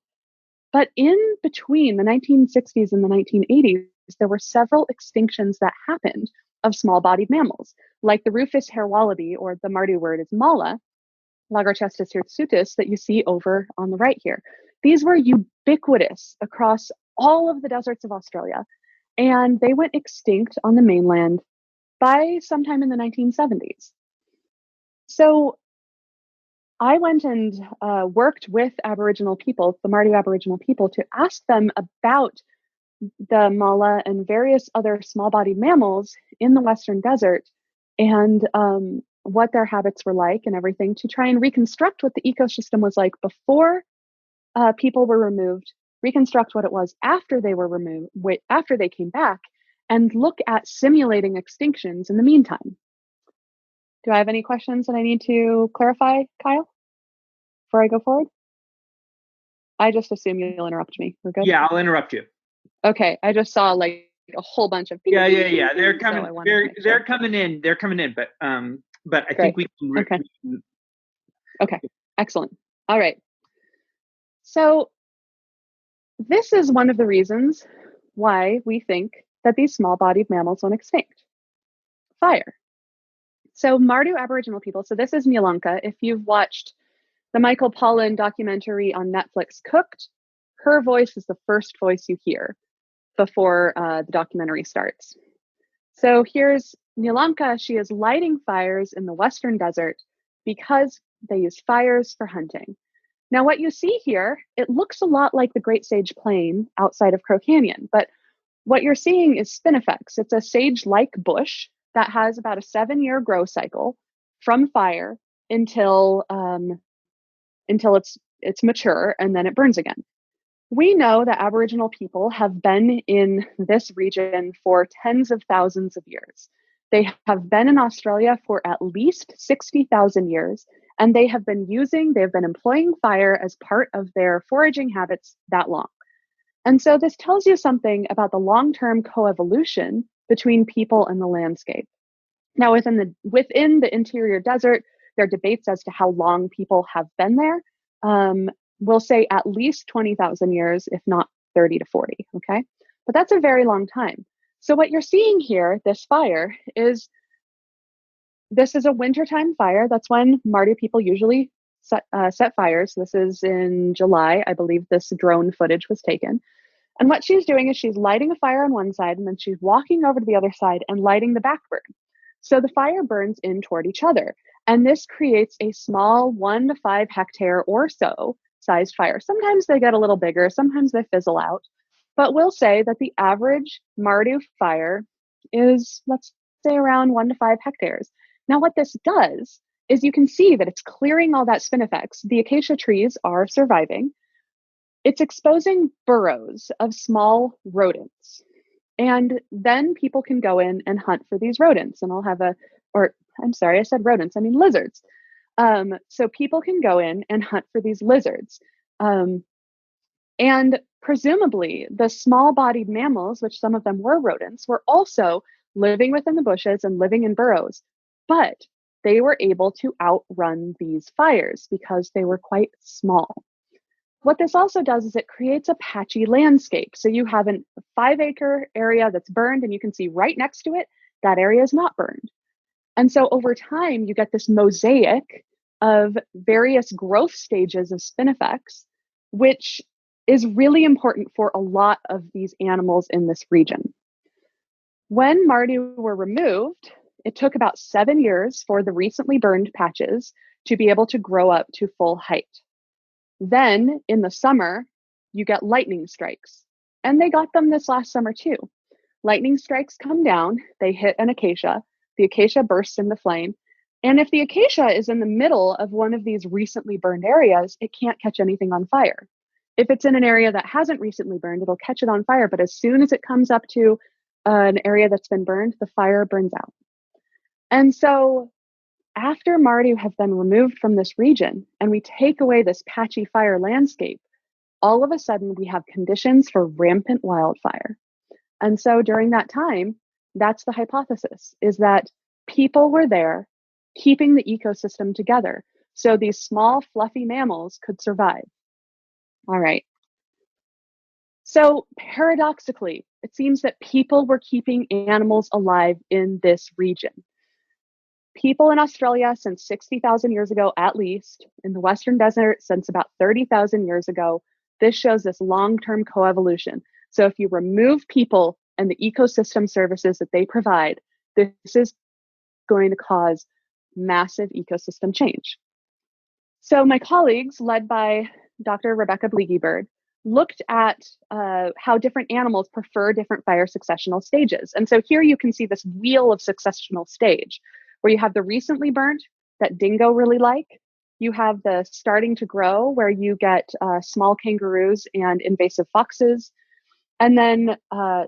But in between the 1960s and the 1980s, there were several extinctions that happened of small-bodied mammals, like the rufous hare wallaby, or the Martu word is mala, Lagarchestus hirsutus, that you see over on the right here. These were ubiquitous across all of the deserts of Australia, and they went extinct on the mainland by sometime in the 1970s. So I went and worked with Aboriginal people, the Martu Aboriginal people, to ask them about the mala and various other small-bodied mammals in the Western Desert and what their habits were like and everything, to try and reconstruct what the ecosystem was like before people were removed, reconstruct what it was after they were removed, after they came back, and look at simulating extinctions in the meantime. Do I have any questions that I need to clarify, Kyle, before I go forward? I just assume you'll interrupt me. We're good? Yeah, I'll interrupt you. Okay, I just saw like a whole bunch of yeah. They're coming. So they're coming in. They're coming in. But I think we can. Okay. Okay. Excellent. All right. So this is one of the reasons why we think that these small-bodied mammals went extinct. Fire. So Martu Aboriginal people. So this is Nialanka. If you've watched the Michael Pollan documentary on Netflix, Cooked, her voice is the first voice you hear before the documentary starts. So here's Nialanka. She is lighting fires in the Western Desert because they use fires for hunting. Now, what you see here, it looks a lot like the Great Sage Plain outside of Crow Canyon, but what you're seeing is spinifex. It's a sage-like bush that has about a 7-year grow cycle from fire until it's mature, and then it burns again. We know that Aboriginal people have been in this region for tens of thousands of years. They have been in Australia for at least 60,000 years, And they have been employing fire as part of their foraging habits that long. And so this tells you something about the long-term coevolution between people and the landscape. Now, within the interior desert, there are debates as to how long people have been there. We'll say at least 20,000 years, if not 30 to 40, okay? But that's a very long time. So what you're seeing here, this fire, this is a wintertime fire. That's when Martu people usually set fires. This is in July, I believe this drone footage was taken. And what she's doing is she's lighting a fire on one side, and then she's walking over to the other side and lighting the back burn. So the fire burns in toward each other. And this creates a small 1 to 5 hectare or so sized fire. Sometimes they get a little bigger, sometimes they fizzle out. But we'll say that the average Martu fire is, let's say, around 1 to 5 hectares. Now, what this does is you can see that it's clearing all that spinifex. The acacia trees are surviving. It's exposing burrows of small rodents. And then people can go in and hunt for these rodents. And I said rodents, I mean lizards. So people can go in and hunt for these lizards. And presumably the small-bodied mammals, which some of them were rodents, were also living within the bushes and living in burrows. But they were able to outrun these fires because they were quite small. What this also does is it creates a patchy landscape. So you have a 5-acre area that's burned, and you can see right next to it, that area is not burned. And so over time, you get this mosaic of various growth stages of spinifex, which is really important for a lot of these animals in this region. When Martu were removed, it took about 7 years for the recently burned patches to be able to grow up to full height. Then in the summer, you get lightning strikes. And they got them this last summer too. Lightning strikes come down, they hit an acacia, the acacia bursts into flame. And if the acacia is in the middle of one of these recently burned areas, it can't catch anything on fire. If it's in an area that hasn't recently burned, it'll catch it on fire. But as soon as it comes up to an area that's been burned, the fire burns out. And so after Martu have been removed from this region and we take away this patchy fire landscape, all of a sudden we have conditions for rampant wildfire. And so during that time, that's the hypothesis, is that people were there keeping the ecosystem together so these small fluffy mammals could survive. All right. So paradoxically, it seems that people were keeping animals alive in this region. People in Australia since 60,000 years ago, at least, in the Western Desert since about 30,000 years ago, this shows this long-term coevolution. So if you remove people and the ecosystem services that they provide, this is going to cause massive ecosystem change. So my colleagues, led by Dr. Rebecca Bleegybird, looked at how different animals prefer different fire successional stages. And so here you can see this wheel of successional stage, where you have the recently burnt that dingo really like. You have the starting to grow, where you get small kangaroos and invasive foxes. And then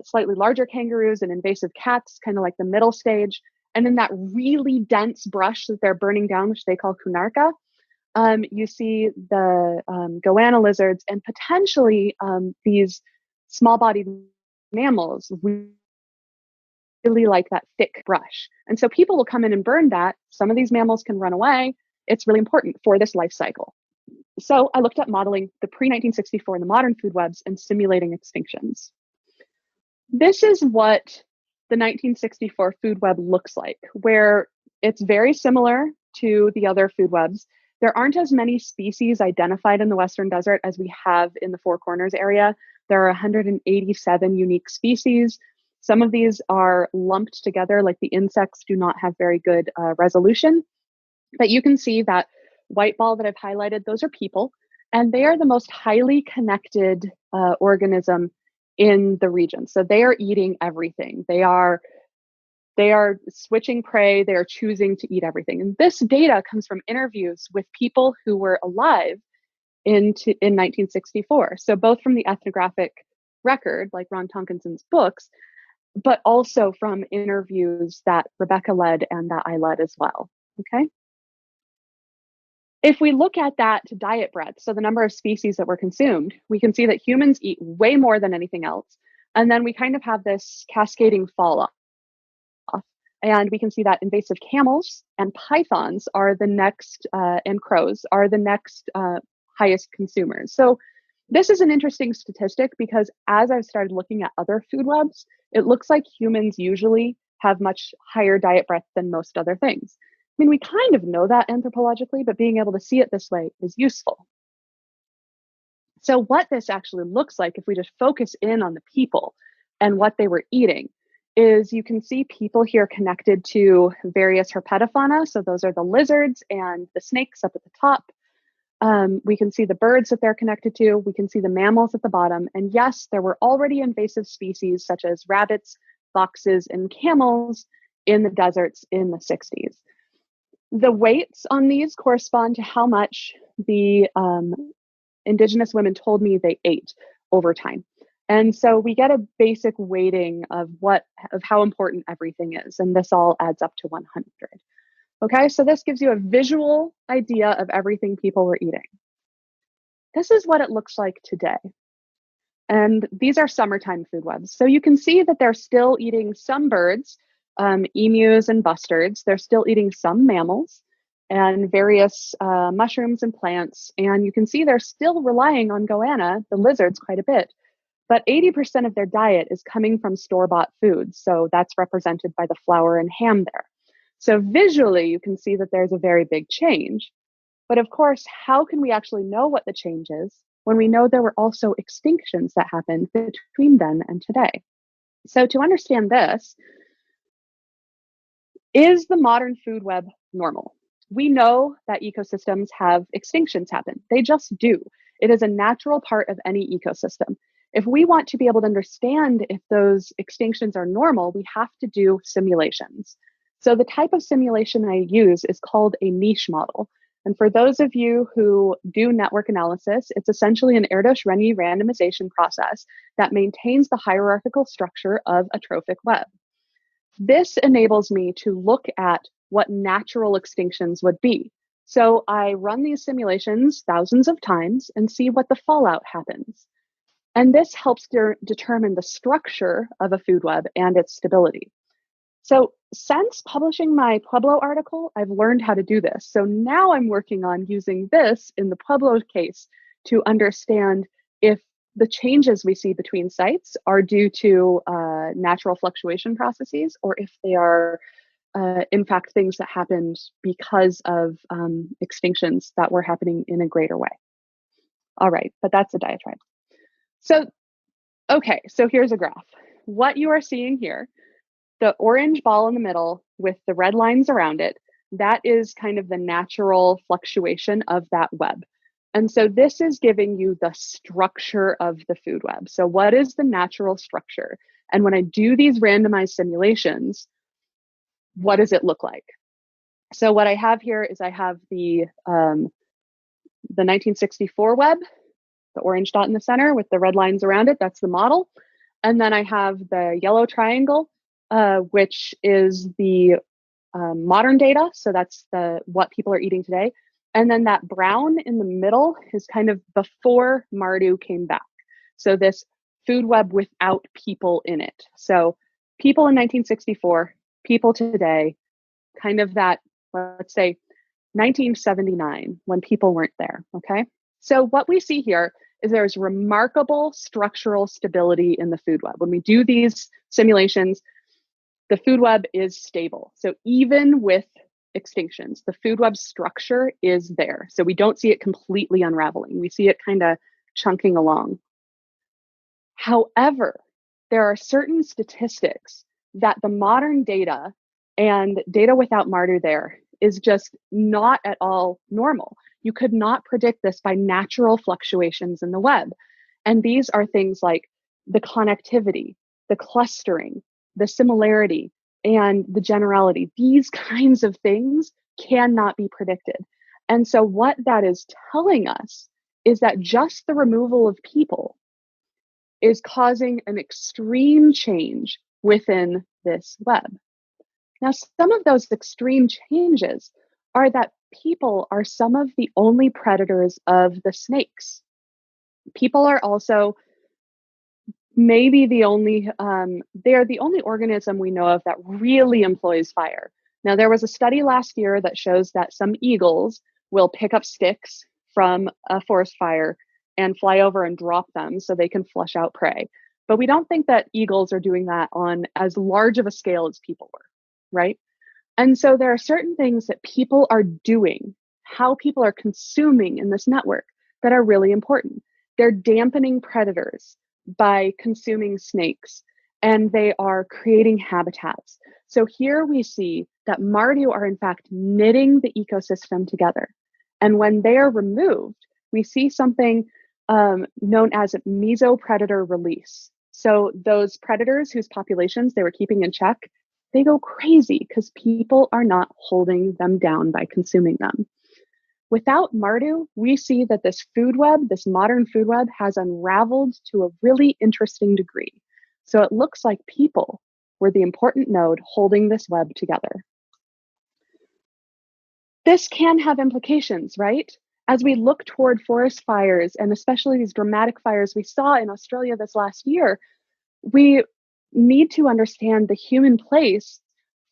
slightly larger kangaroos and invasive cats, kind of like the middle stage. And then that really dense brush that they're burning down, which they call kunarka. You see the goanna lizards and potentially these small-bodied mammals really like that thick brush. And so people will come in and burn that. Some of these mammals can run away. It's really important for this life cycle. So I looked at modeling the pre-1964 and the modern food webs and simulating extinctions. This is what the 1964 food web looks like, where it's very similar to the other food webs. There aren't as many species identified in the Western Desert as we have in the Four Corners area. There are 187 unique species. Some of these are lumped together, like the insects do not have very good resolution. But you can see that white ball that I've highlighted, those are people, and they are the most highly connected organism in the region. So they are eating everything. They are switching prey. They are choosing to eat everything. And this data comes from interviews with people who were alive in 1964. So both from the ethnographic record, like Ron Tonkinson's books, but also from interviews that Rebecca led and that I led as well. Okay. If we look at that diet breadth, so the number of species that were consumed, we can see that humans eat way more than anything else. And then we kind of have this cascading fall off. And we can see that invasive camels and pythons are the next, and crows are the next highest consumers. So this is an interesting statistic because as I've started looking at other food webs, it looks like humans usually have much higher diet breadth than most other things. I mean, we kind of know that anthropologically, but being able to see it this way is useful. So what this actually looks like, if we just focus in on the people and what they were eating, is you can see people here connected to various herpetofauna. So those are the lizards and the snakes up at the top. We can see the birds that they're connected to. We can see the mammals at the bottom. And yes, there were already invasive species such as rabbits, foxes, and camels in the deserts in the 60s. The weights on these correspond to how much the indigenous women told me they ate over time. And so we get a basic weighting of how important everything is. And this all adds up to 100. Okay, so this gives you a visual idea of everything people were eating. This is what it looks like today. And these are summertime food webs. So you can see that they're still eating some birds, emus and bustards. They're still eating some mammals and various mushrooms and plants. And you can see they're still relying on goanna, the lizards, quite a bit. But 80% of their diet is coming from store-bought foods. So that's represented by the flour and ham there. So visually, you can see that there's a very big change. But of course, how can we actually know what the change is when we know there were also extinctions that happened between then and today? So to understand this, is the modern food web normal? We know that ecosystems have extinctions happen. They just do. It is a natural part of any ecosystem. If we want to be able to understand if those extinctions are normal, we have to do simulations. So the type of simulation I use is called a niche model. And for those of you who do network analysis, it's essentially an Erdos-Renyi randomization process that maintains the hierarchical structure of a trophic web. This enables me to look at what natural extinctions would be. So I run these simulations thousands of times and see what the fallout happens. And this helps determine the structure of a food web and its stability. So since publishing my Pueblo article, I've learned how to do this. So now I'm working on using this in the Pueblo case to understand if the changes we see between sites are due to natural fluctuation processes, or if they are in fact things that happened because of extinctions that were happening in a greater way. All right, but that's a diatribe. So, okay, so here's a graph. What you are seeing here, the orange ball in the middle with the red lines around it, that is kind of the natural fluctuation of that web. And so this is giving you the structure of the food web. So what is the natural structure? And when I do these randomized simulations, what does it look like? So what I have here is I have the 1964 web, the orange dot in the center with the red lines around it, that's the model. And then I have the yellow triangle, which is the modern data. So that's what people are eating today. And then that brown in the middle is kind of before Martu came back. So this food web without people in it. So people in 1964, people today, kind of that, let's say 1979, when people weren't there, okay? So what we see here is there's remarkable structural stability in the food web. When we do these simulations, the food web is stable. So even with extinctions, the food web structure is there. So we don't see it completely unraveling. We see it kind of chunking along. However, there are certain statistics that the modern data and data without Martu there is just not at all normal. You could not predict this by natural fluctuations in the web. And these are things like the connectivity, the clustering, the similarity, and the generality. These kinds of things cannot be predicted. And so what that is telling us is that just the removal of people is causing an extreme change within this web. Now, some of those extreme changes are that people are some of the only predators of the snakes. People are also maybe the only, they're the only organism we know of that really employs fire. Now, there was a study last year that shows that some eagles will pick up sticks from a forest fire and fly over and drop them so they can flush out prey. But we don't think that eagles are doing that on as large of a scale as people were, right? And so there are certain things that people are doing, how people are consuming in this network, that are really important. They're dampening predators by consuming snakes, and they are creating habitats. So here we see that Martu are in fact knitting the ecosystem together. And when they are removed, we see something known as mesopredator release. So those predators whose populations they were keeping in check, they go crazy because people are not holding them down by consuming them. Without Martu, we see that this food web, this modern food web, has unraveled to a really interesting degree. So it looks like people were the important node holding this web together. This can have implications, right? As we look toward forest fires, and especially these dramatic fires we saw in Australia this last year, we need to understand the human place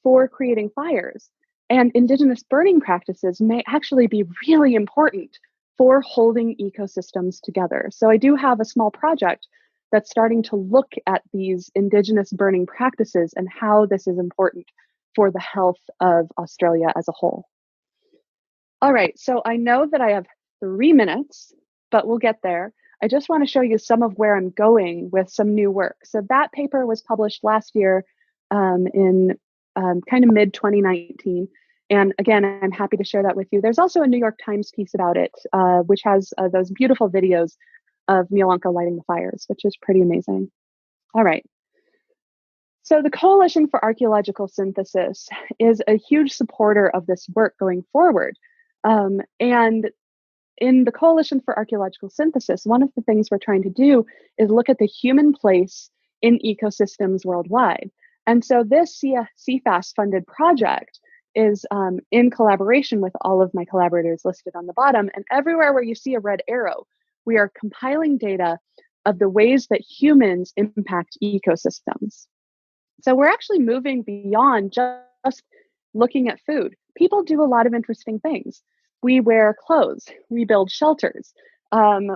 for creating fires. And Indigenous burning practices may actually be really important for holding ecosystems together. So I do have a small project that's starting to look at these Indigenous burning practices and how this is important for the health of Australia as a whole. All right, so I know that I have 3 minutes, but we'll get there. I just want to show you some of where I'm going with some new work. So that paper was published last year in kind of mid-2019. And again, I'm happy to share that with you. There's also a New York Times piece about it, which has those beautiful videos of Mielonka lighting the fires, which is pretty amazing. All right. So the Coalition for Archaeological Synthesis is a huge supporter of this work going forward. And in the Coalition for Archaeological Synthesis, one of the things we're trying to do is look at the human place in ecosystems worldwide. And so this CFAS-funded project is in collaboration with all of my collaborators listed on the bottom. And everywhere where you see a red arrow, we are compiling data of the ways that humans impact ecosystems. So we're actually moving beyond just looking at food. People do a lot of interesting things. We wear clothes, we build shelters,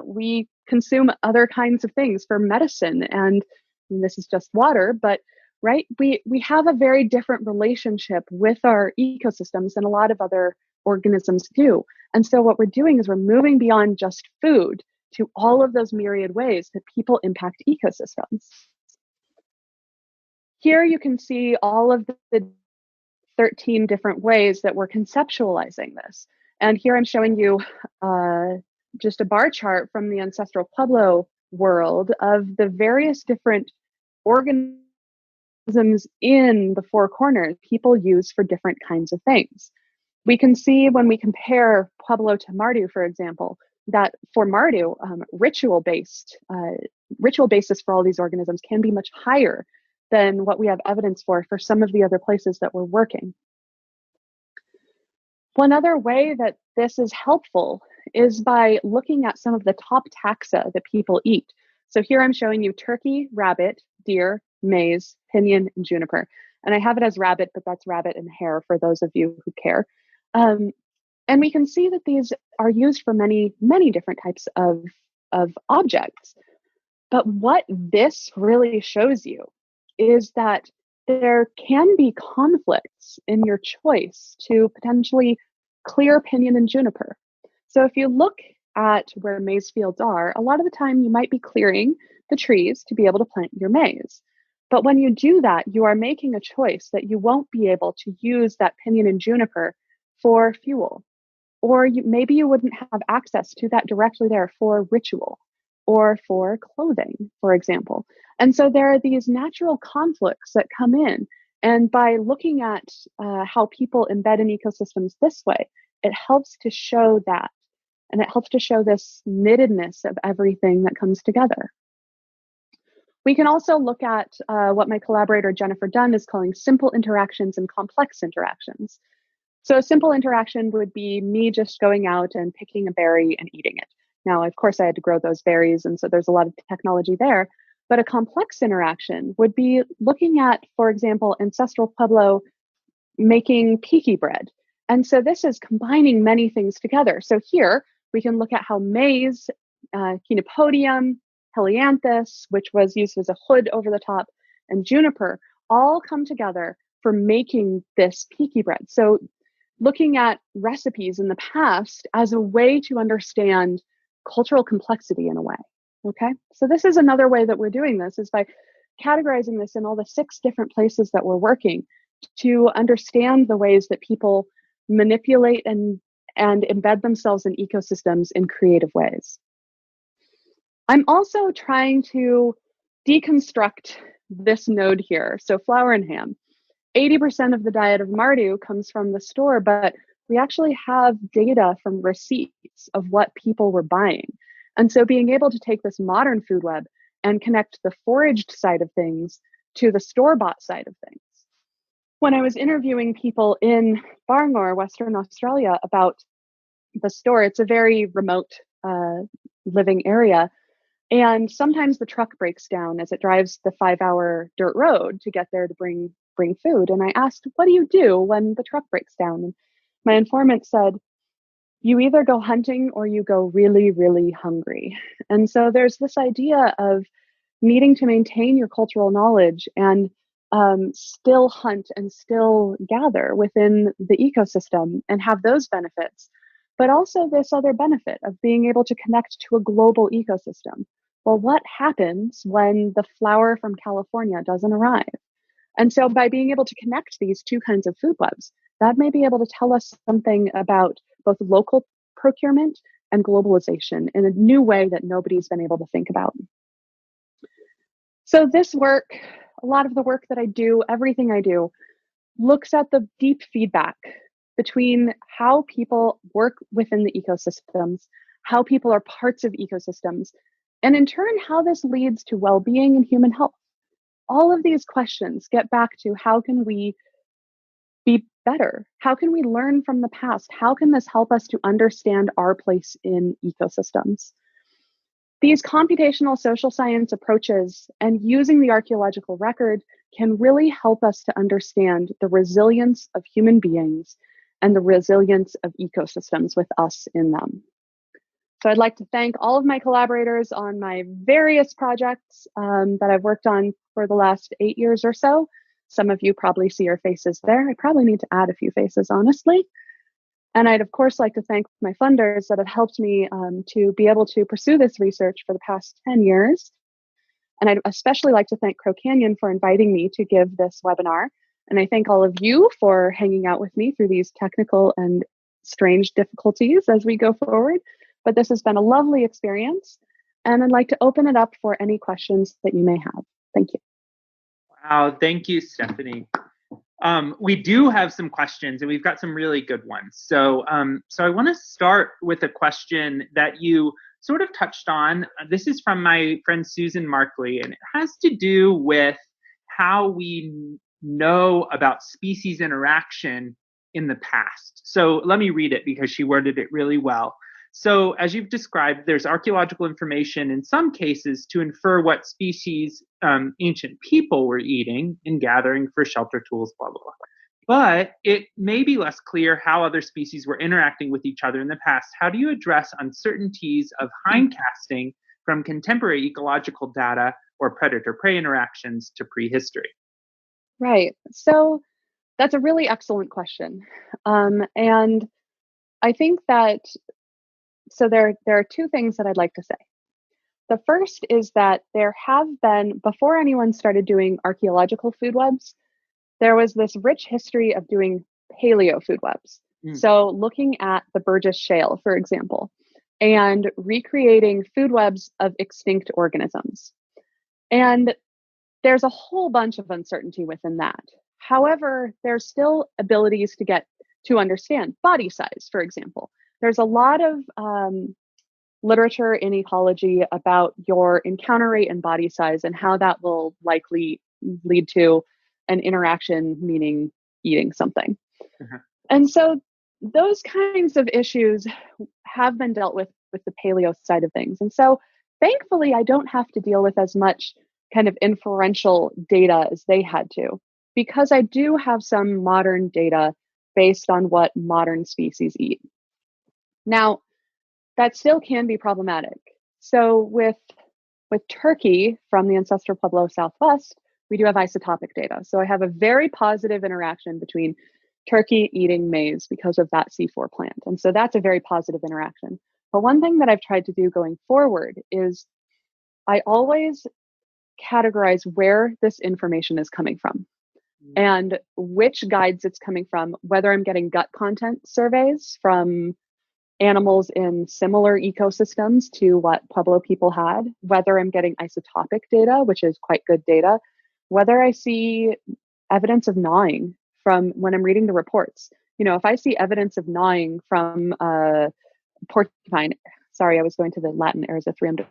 we consume other kinds of things for medicine, and this is just water, but right, we have a very different relationship with our ecosystems than a lot of other organisms do. And so what we're doing is we're moving beyond just food to all of those myriad ways that people impact ecosystems. Here you can see all of the 13 different ways that we're conceptualizing this. And here I'm showing you just a bar chart from the Ancestral Pueblo world of the various different organisms in the 4 corners people use for different kinds of things. We can see when we compare Pueblo to Martu, for example, that for Martu, ritual basis for all these organisms can be much higher than what we have evidence for some of the other places that we're working. One other way that this is helpful is by looking at some of the top taxa that people eat. So here I'm showing you turkey, rabbit, deer, maize, pinyon, and juniper. And I have it as rabbit, but that's rabbit and hare for those of you who care. And we can see that these are used for many, many different types of objects. But what this really shows you is that there can be conflicts in your choice to potentially clear pinyon and juniper. So if you look at where maize fields are, a lot of the time you might be clearing the trees to be able to plant your maize. But when you do that, you are making a choice that you won't be able to use that pinyon and juniper for fuel. Or maybe you wouldn't have access to that directly there for ritual or for clothing, for example. And so there are these natural conflicts that come in. And by looking at how people embed in ecosystems this way, it helps to show that. And it helps to show this knittedness of everything that comes together. We can also look at what my collaborator Jennifer Dunn is calling simple interactions and complex interactions. So a simple interaction would be me just going out and picking a berry and eating it. Now, of course, I had to grow those berries, and so there's a lot of technology there. But a complex interaction would be looking at, for example, Ancestral Pueblo making piki bread. And so this is combining many things together. So here we can look at how maize, Chenopodium, helianthus, which was used as a hood over the top, and juniper all come together for making this piki bread. So looking at recipes in the past as a way to understand cultural complexity in a way. Okay, so this is another way that we're doing this, is by categorizing this in all the 6 different places that we're working to understand the ways that people manipulate and embed themselves in ecosystems in creative ways. I'm also trying to deconstruct this node here. So flour and ham. 80% of the diet of Martu comes from the store, but we actually have data from receipts of what people were buying. And so being able to take this modern food web and connect the foraged side of things to the store-bought side of things. When I was interviewing people in Bangor, Western Australia, about the store, it's a very remote living area. And sometimes the truck breaks down as it drives the 5-hour dirt road to get there to bring food. And I asked, what do you do when the truck breaks down? And my informant said, you either go hunting or you go really, really hungry. And so there's this idea of needing to maintain your cultural knowledge and still hunt and still gather within the ecosystem and have those benefits, but also this other benefit of being able to connect to a global ecosystem. Well, what happens when the flower from California doesn't arrive? And so by being able to connect these 2 kinds of food webs, that may be able to tell us something about both local procurement and globalization in a new way that nobody's been able to think about. So this work, a lot of the work that I do, everything I do, looks at the deep feedback between how people work within the ecosystems, how people are parts of ecosystems, and in turn, how this leads to well-being and human health. All of these questions get back to how can we be better? How can we learn from the past? How can this help us to understand our place in ecosystems? These computational social science approaches and using the archaeological record can really help us to understand the resilience of human beings and the resilience of ecosystems with us in them. So I'd like to thank all of my collaborators on my various projects that I've worked on for the last 8 years or so. Some of you probably see your faces there. I probably need to add a few faces, honestly. And I'd, of course, like to thank my funders that have helped me to be able to pursue this research for the past 10 years. And I'd especially like to thank Crow Canyon for inviting me to give this webinar. And I thank all of you for hanging out with me through these technical and strange difficulties as we go forward. But this has been a lovely experience. And I'd like to open it up for any questions that you may have. Thank you. Wow, thank you, Stephanie. We do have some questions, and we've got some really good ones. So I want to start with a question that you sort of touched on. This is from my friend Susan Markley, and it has to do with how we know about species interaction in the past. So let me read it because she worded it really well. So as you've described, there's archaeological information in some cases to infer what species ancient people were eating and gathering for shelter tools, blah, blah, blah. But it may be less clear how other species were interacting with each other in the past. How do you address uncertainties of hindcasting from contemporary ecological data or predator-prey interactions to prehistory? Right. So that's a really excellent question. And I think that so there are 2 things that I'd like to say. The first is that there have been, before anyone started doing archaeological food webs, there was this rich history of doing paleo food webs. So looking at the Burgess Shale, for example, and recreating food webs of extinct organisms. And there's a whole bunch of uncertainty within that. However, there's still abilities to get to understand body size, for example. There's a lot of literature in ecology about your encounter rate and body size and how that will likely lead to an interaction, meaning eating something. And so those kinds of issues have been dealt with the paleo side of things. And so thankfully, I don't have to deal with as much kind of inferential data as they had to, because I do have some modern data based on what modern species eat. Now, that still can be problematic. So with turkey from the Ancestral Pueblo Southwest, we do have isotopic data. So I have a very positive interaction between turkey eating maize because of that C4 plant. And so that's a very positive interaction. But one thing that I've tried to do going forward is I always categorize where this information is coming from and which guides it's coming from, whether I'm getting gut content surveys from animals in similar ecosystems to what Pueblo people had, whether I'm getting isotopic data, which is quite good data, whether I see evidence of gnawing from when I'm reading the reports. You know, if I see evidence of gnawing from porcupine, sorry, I was going to the Latin Erythrium.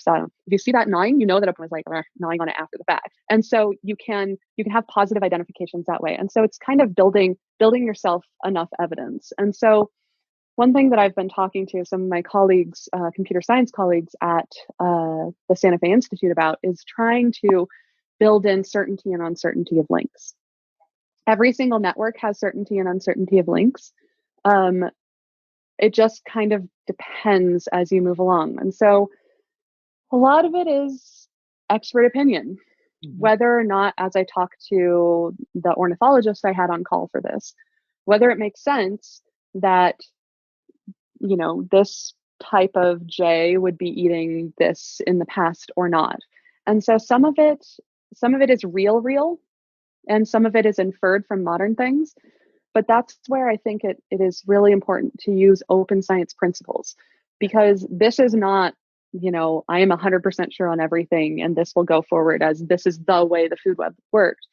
If you see that gnawing, you know that it was like gnawing on it after the fact. And so you can have positive identifications that way. And so it's kind of building yourself enough evidence. And so one thing that I've been talking to some of my colleagues, computer science colleagues at the Santa Fe Institute about is trying to build in certainty and uncertainty of links. Every single network has certainty and uncertainty of links. It just kind of depends as you move along. And so a lot of it is expert opinion, whether or not, as I talk to the ornithologist I had on call for this, whether it makes sense that, you know, this type of jay would be eating this in the past or not. And so some of it is real, and some of it is inferred from modern things. But that's where I think it is really important to use open science principles, because this is not, you know, I am 100% sure on everything and this will go forward as this is the way the food web worked.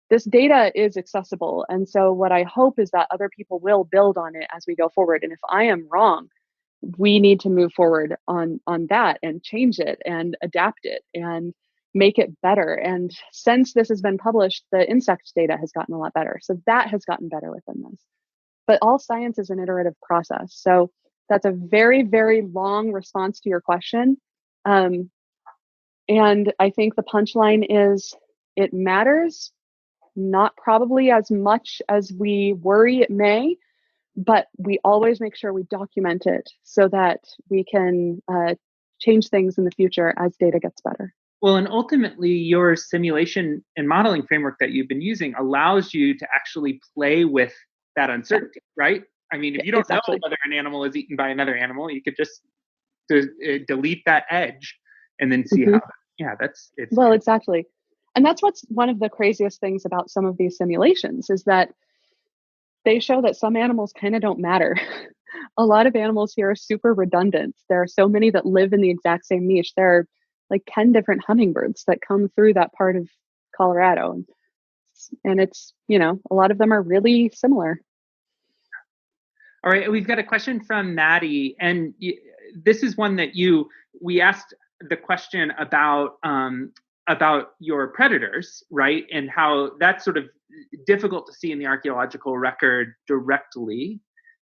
This data is accessible. And so what I hope is that other people will build on it as we go forward. And if I am wrong, we need to move forward on that and change it and adapt it and make it better. And since this has been published, the insect data has gotten a lot better. So that has gotten better within this. But all science is an iterative process. So that's a very, very long response to your question. And I think the punchline is it matters, not probably as much as we worry it may, but we always make sure we document it so that we can change things in the future as data gets better. Well, and ultimately your simulation and modeling framework that you've been using allows you to actually play with that uncertainty, right? I mean, if you don't know whether an animal is eaten by another animal, you could just delete that edge and then see how, it's. Well, exactly. And that's what's one of the craziest things about some of these simulations is that they show that some animals kind of don't matter. A lot of animals here are super redundant. There are so many that live in the exact same niche. There are like 10 different hummingbirds that come through that part of Colorado. And it's, you know, a lot of them are really similar. All right, we've got a question from Maddie, and this is one that we asked the question about your predators, right? And how that's sort of difficult to see in the archaeological record directly.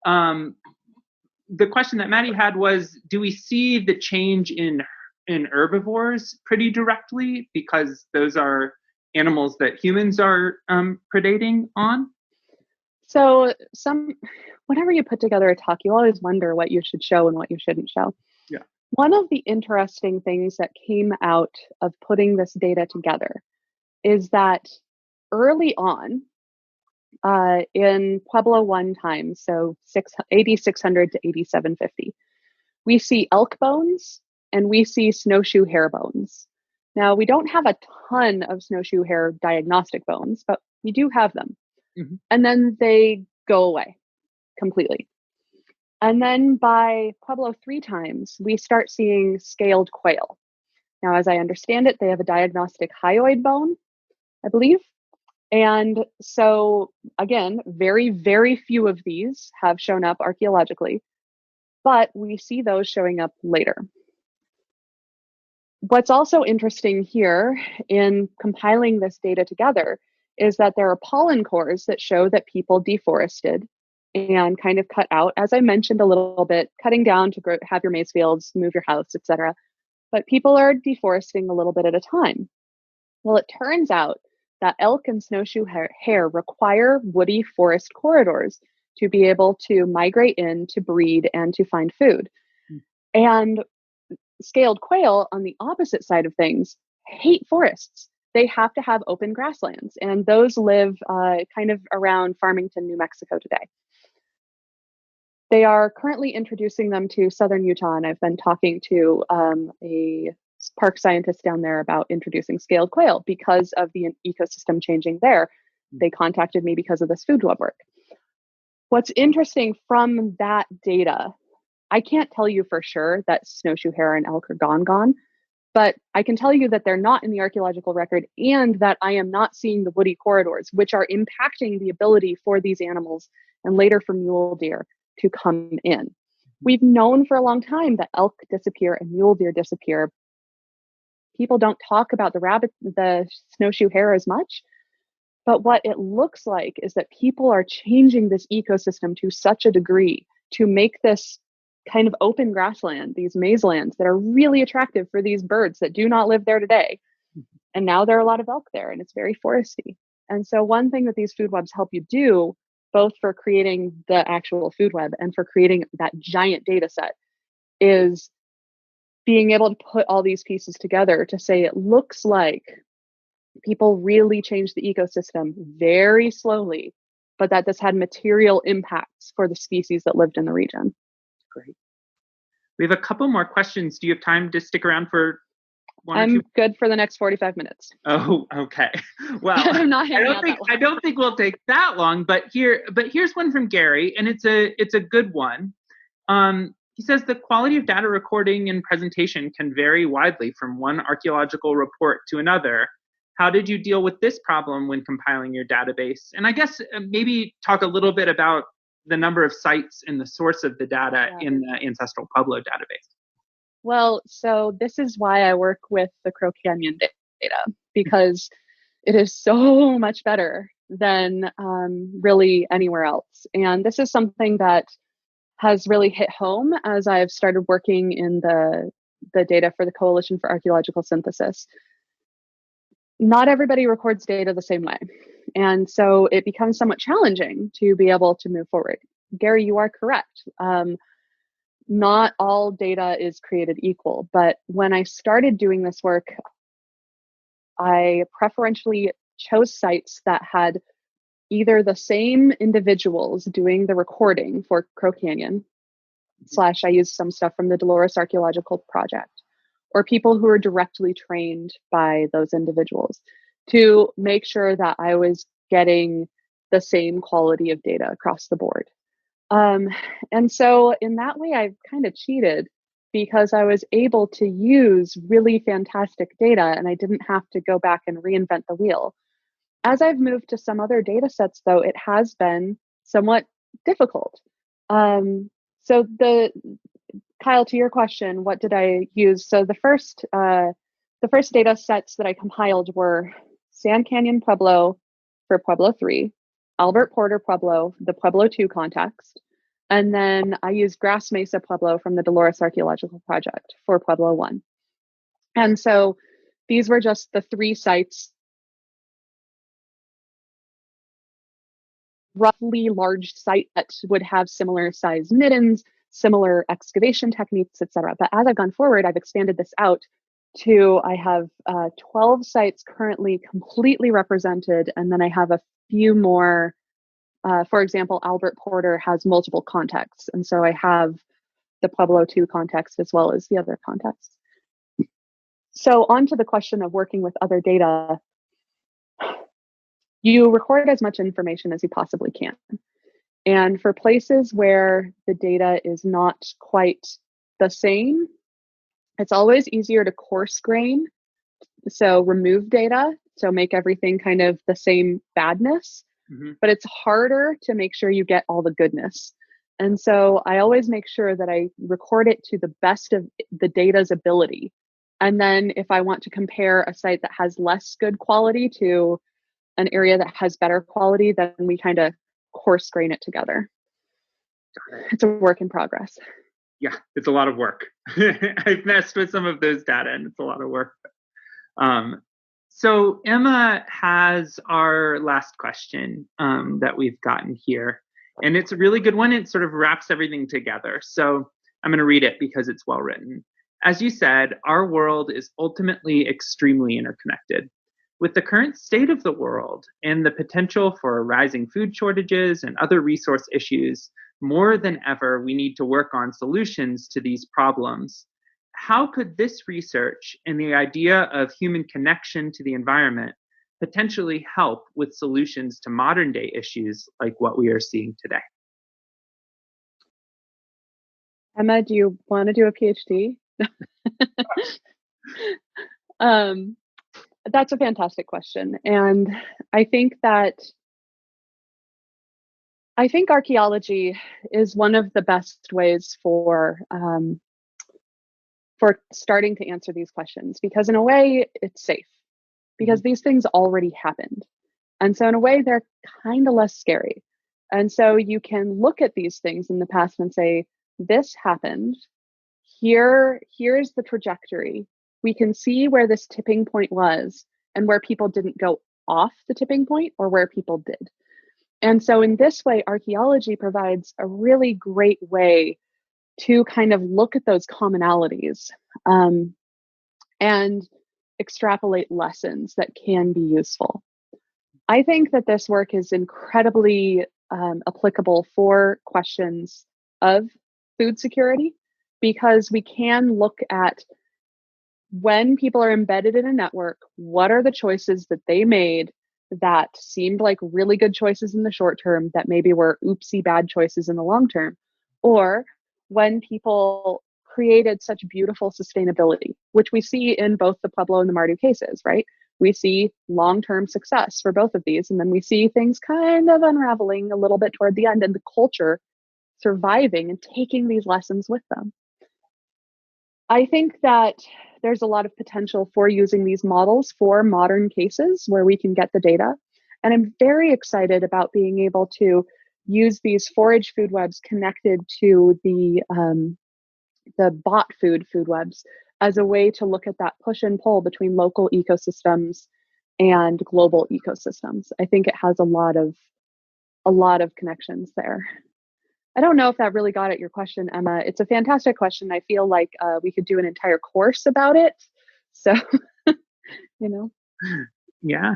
The question that Maddie had was, do we see the change in herbivores pretty directly because those are animals that humans are predating on? So whenever you put together a talk, you always wonder what you should show and what you shouldn't show. Yeah. One of the interesting things that came out of putting this data together is that early on in Pueblo 1 times, so 8600 to 8750, we see elk bones and we see snowshoe hare bones. Now, we don't have a ton of snowshoe hare diagnostic bones, but we do have them. Mm-hmm. And then they go away completely. And then by Pueblo 3 times, we start seeing scaled quail. Now, as I understand it, they have a diagnostic hyoid bone, I believe. And so, again, very, very few of these have shown up archaeologically, but we see those showing up later. What's also interesting here in compiling this data together is that there are pollen cores that show that people deforested and kind of cut out, as I mentioned a little bit, cutting down to grow, have your maize fields, move your house, etc. But people are deforesting a little bit at a time. Well, it turns out that elk and snowshoe hare require woody forest corridors to be able to migrate in, to breed, and to find food. And scaled quail, on the opposite side of things, hate forests. They have to have open grasslands, and those live kind of around Farmington, New Mexico today. They are currently introducing them to southern Utah, and I've been talking to a park scientist down there about introducing scaled quail because of the ecosystem changing there. They contacted me because of this food web work. What's interesting from that data, I can't tell you for sure that snowshoe hare and elk are gone, but I can tell you that they're not in the archaeological record and that I am not seeing the woody corridors, which are impacting the ability for these animals and later for mule deer to come in. We've known for a long time that elk disappear and mule deer disappear. People don't talk about the snowshoe hare as much, but what it looks like is that people are changing this ecosystem to such a degree to make this kind of open grassland, these maize lands that are really attractive for these birds that do not live there today. And now there are a lot of elk there, and it's very foresty. And so one thing that these food webs help you do, both for creating the actual food web and for creating that giant data set, is being able to put all these pieces together to say it looks like people really changed the ecosystem very slowly, but that this had material impacts for the species that lived in the region. Great. We have a couple more questions. Do you have time to stick around for one or two? I'm good for the next 45 minutes. Oh, okay. Well, I'm not I don't think we'll take that long, but here's one from Gary, and it's a good one. He says the quality of data recording and presentation can vary widely from one archaeological report to another. How did you deal with this problem when compiling your database? And I guess maybe talk a little bit about the number of sites and the source of the data in the Ancestral Pueblo database. Well, so this is why I work with the Crow Canyon data, because it is so much better than really anywhere else. And this is something that has really hit home as I've started working in the data for the Coalition for Archaeological Synthesis. Not everybody records data the same way. And so it becomes somewhat challenging to be able to move forward. Gary, you are correct. Not all data is created equal, but when I started doing this work, I preferentially chose sites that had either the same individuals doing the recording for Crow Canyon, / I used some stuff from the Dolores Archaeological project, or people who are directly trained by those individuals to make sure that I was getting the same quality of data across the board. And so in that way, I've kind of cheated because I was able to use really fantastic data and I didn't have to go back and reinvent the wheel. As I've moved to some other data sets, though, it has been somewhat difficult. So Kyle, to your question, what did I use? So the first data sets that I compiled were Sand Canyon Pueblo for Pueblo 3, Albert Porter Pueblo, the Pueblo 2 context, and then I used Grass Mesa Pueblo from the Dolores Archaeological project for Pueblo 1. And so these were just the 3 sites, roughly large site that would have similar size middens, similar excavation techniques, etc. But as I've gone forward, I've expanded this out to, I have 12 sites currently completely represented, and then I have a few more. For example, Albert Porter has multiple contexts, and so I have the Pueblo 2 context as well as the other contexts. So on to the question of working with other data. You record as much information as you possibly can. And for places where the data is not quite the same, it's always easier to coarse grain. So remove data, so make everything kind of the same badness, but it's harder to make sure you get all the goodness. And so I always make sure that I record it to the best of the data's ability. And then if I want to compare a site that has less good quality to an area that has better quality, then we kind of coarse grain it together. It's a work in progress. Yeah, it's a lot of work. I've messed with some of those data and it's a lot of work. So Emma has our last question that we've gotten here. And it's a really good one. It sort of wraps everything together. So I'm going to read it because it's well written. As you said, our world is ultimately extremely interconnected. With the current state of the world and the potential for rising food shortages and other resource issues, more than ever, we need to work on solutions to these problems. How could this research and the idea of human connection to the environment potentially help with solutions to modern day issues like what we are seeing today? Emma, do you want to do a PhD? That's a fantastic question. And I think archaeology is one of the best ways for starting to answer these questions, because in a way it's safe, because these things already happened. And so in a way they're kind of less scary. And so you can look at these things in the past and say, this happened. Here's the trajectory. We can see where this tipping point was and where people didn't go off the tipping point or where people did. And so in this way, archaeology provides a really great way to kind of look at those commonalities and extrapolate lessons that can be useful. I think that this work is incredibly applicable for questions of food security, because we can look at, when people are embedded in a network, what are the choices that they made that seemed like really good choices in the short term that maybe were oopsie bad choices in the long term, or when people created such beautiful sustainability, which we see in both the Pueblo and the Martu cases, right? We see long-term success for both of these, and then we see things kind of unraveling a little bit toward the end, and the culture surviving and taking these lessons with them. I think that there's a lot of potential for using these models for modern cases where we can get the data. And I'm very excited about being able to use these forage food webs connected to the bot food webs as a way to look at that push and pull between local ecosystems and global ecosystems. I think it has a lot of connections there. I don't know if that really got at your question, Emma. It's a fantastic question. I feel like we could do an entire course about it. So, Yeah.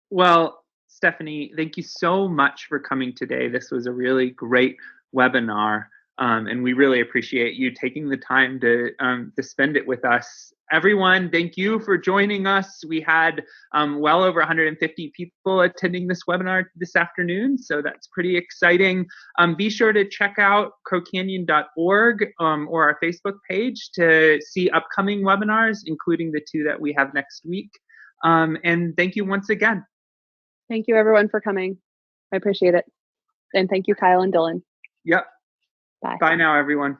Well, Stefani, thank you so much for coming today. This was a really great webinar. And we really appreciate you taking the time to spend it with us. Everyone, thank you for joining us. We had well over 150 people attending this webinar this afternoon, so that's pretty exciting. Be sure to check out crowcanyon.org or our Facebook page to see upcoming webinars, including the 2 that we have next week. And thank you once again. Thank you, everyone, for coming. I appreciate it. And thank you, Kyle and Dylan. Yep. Bye. Bye now, everyone.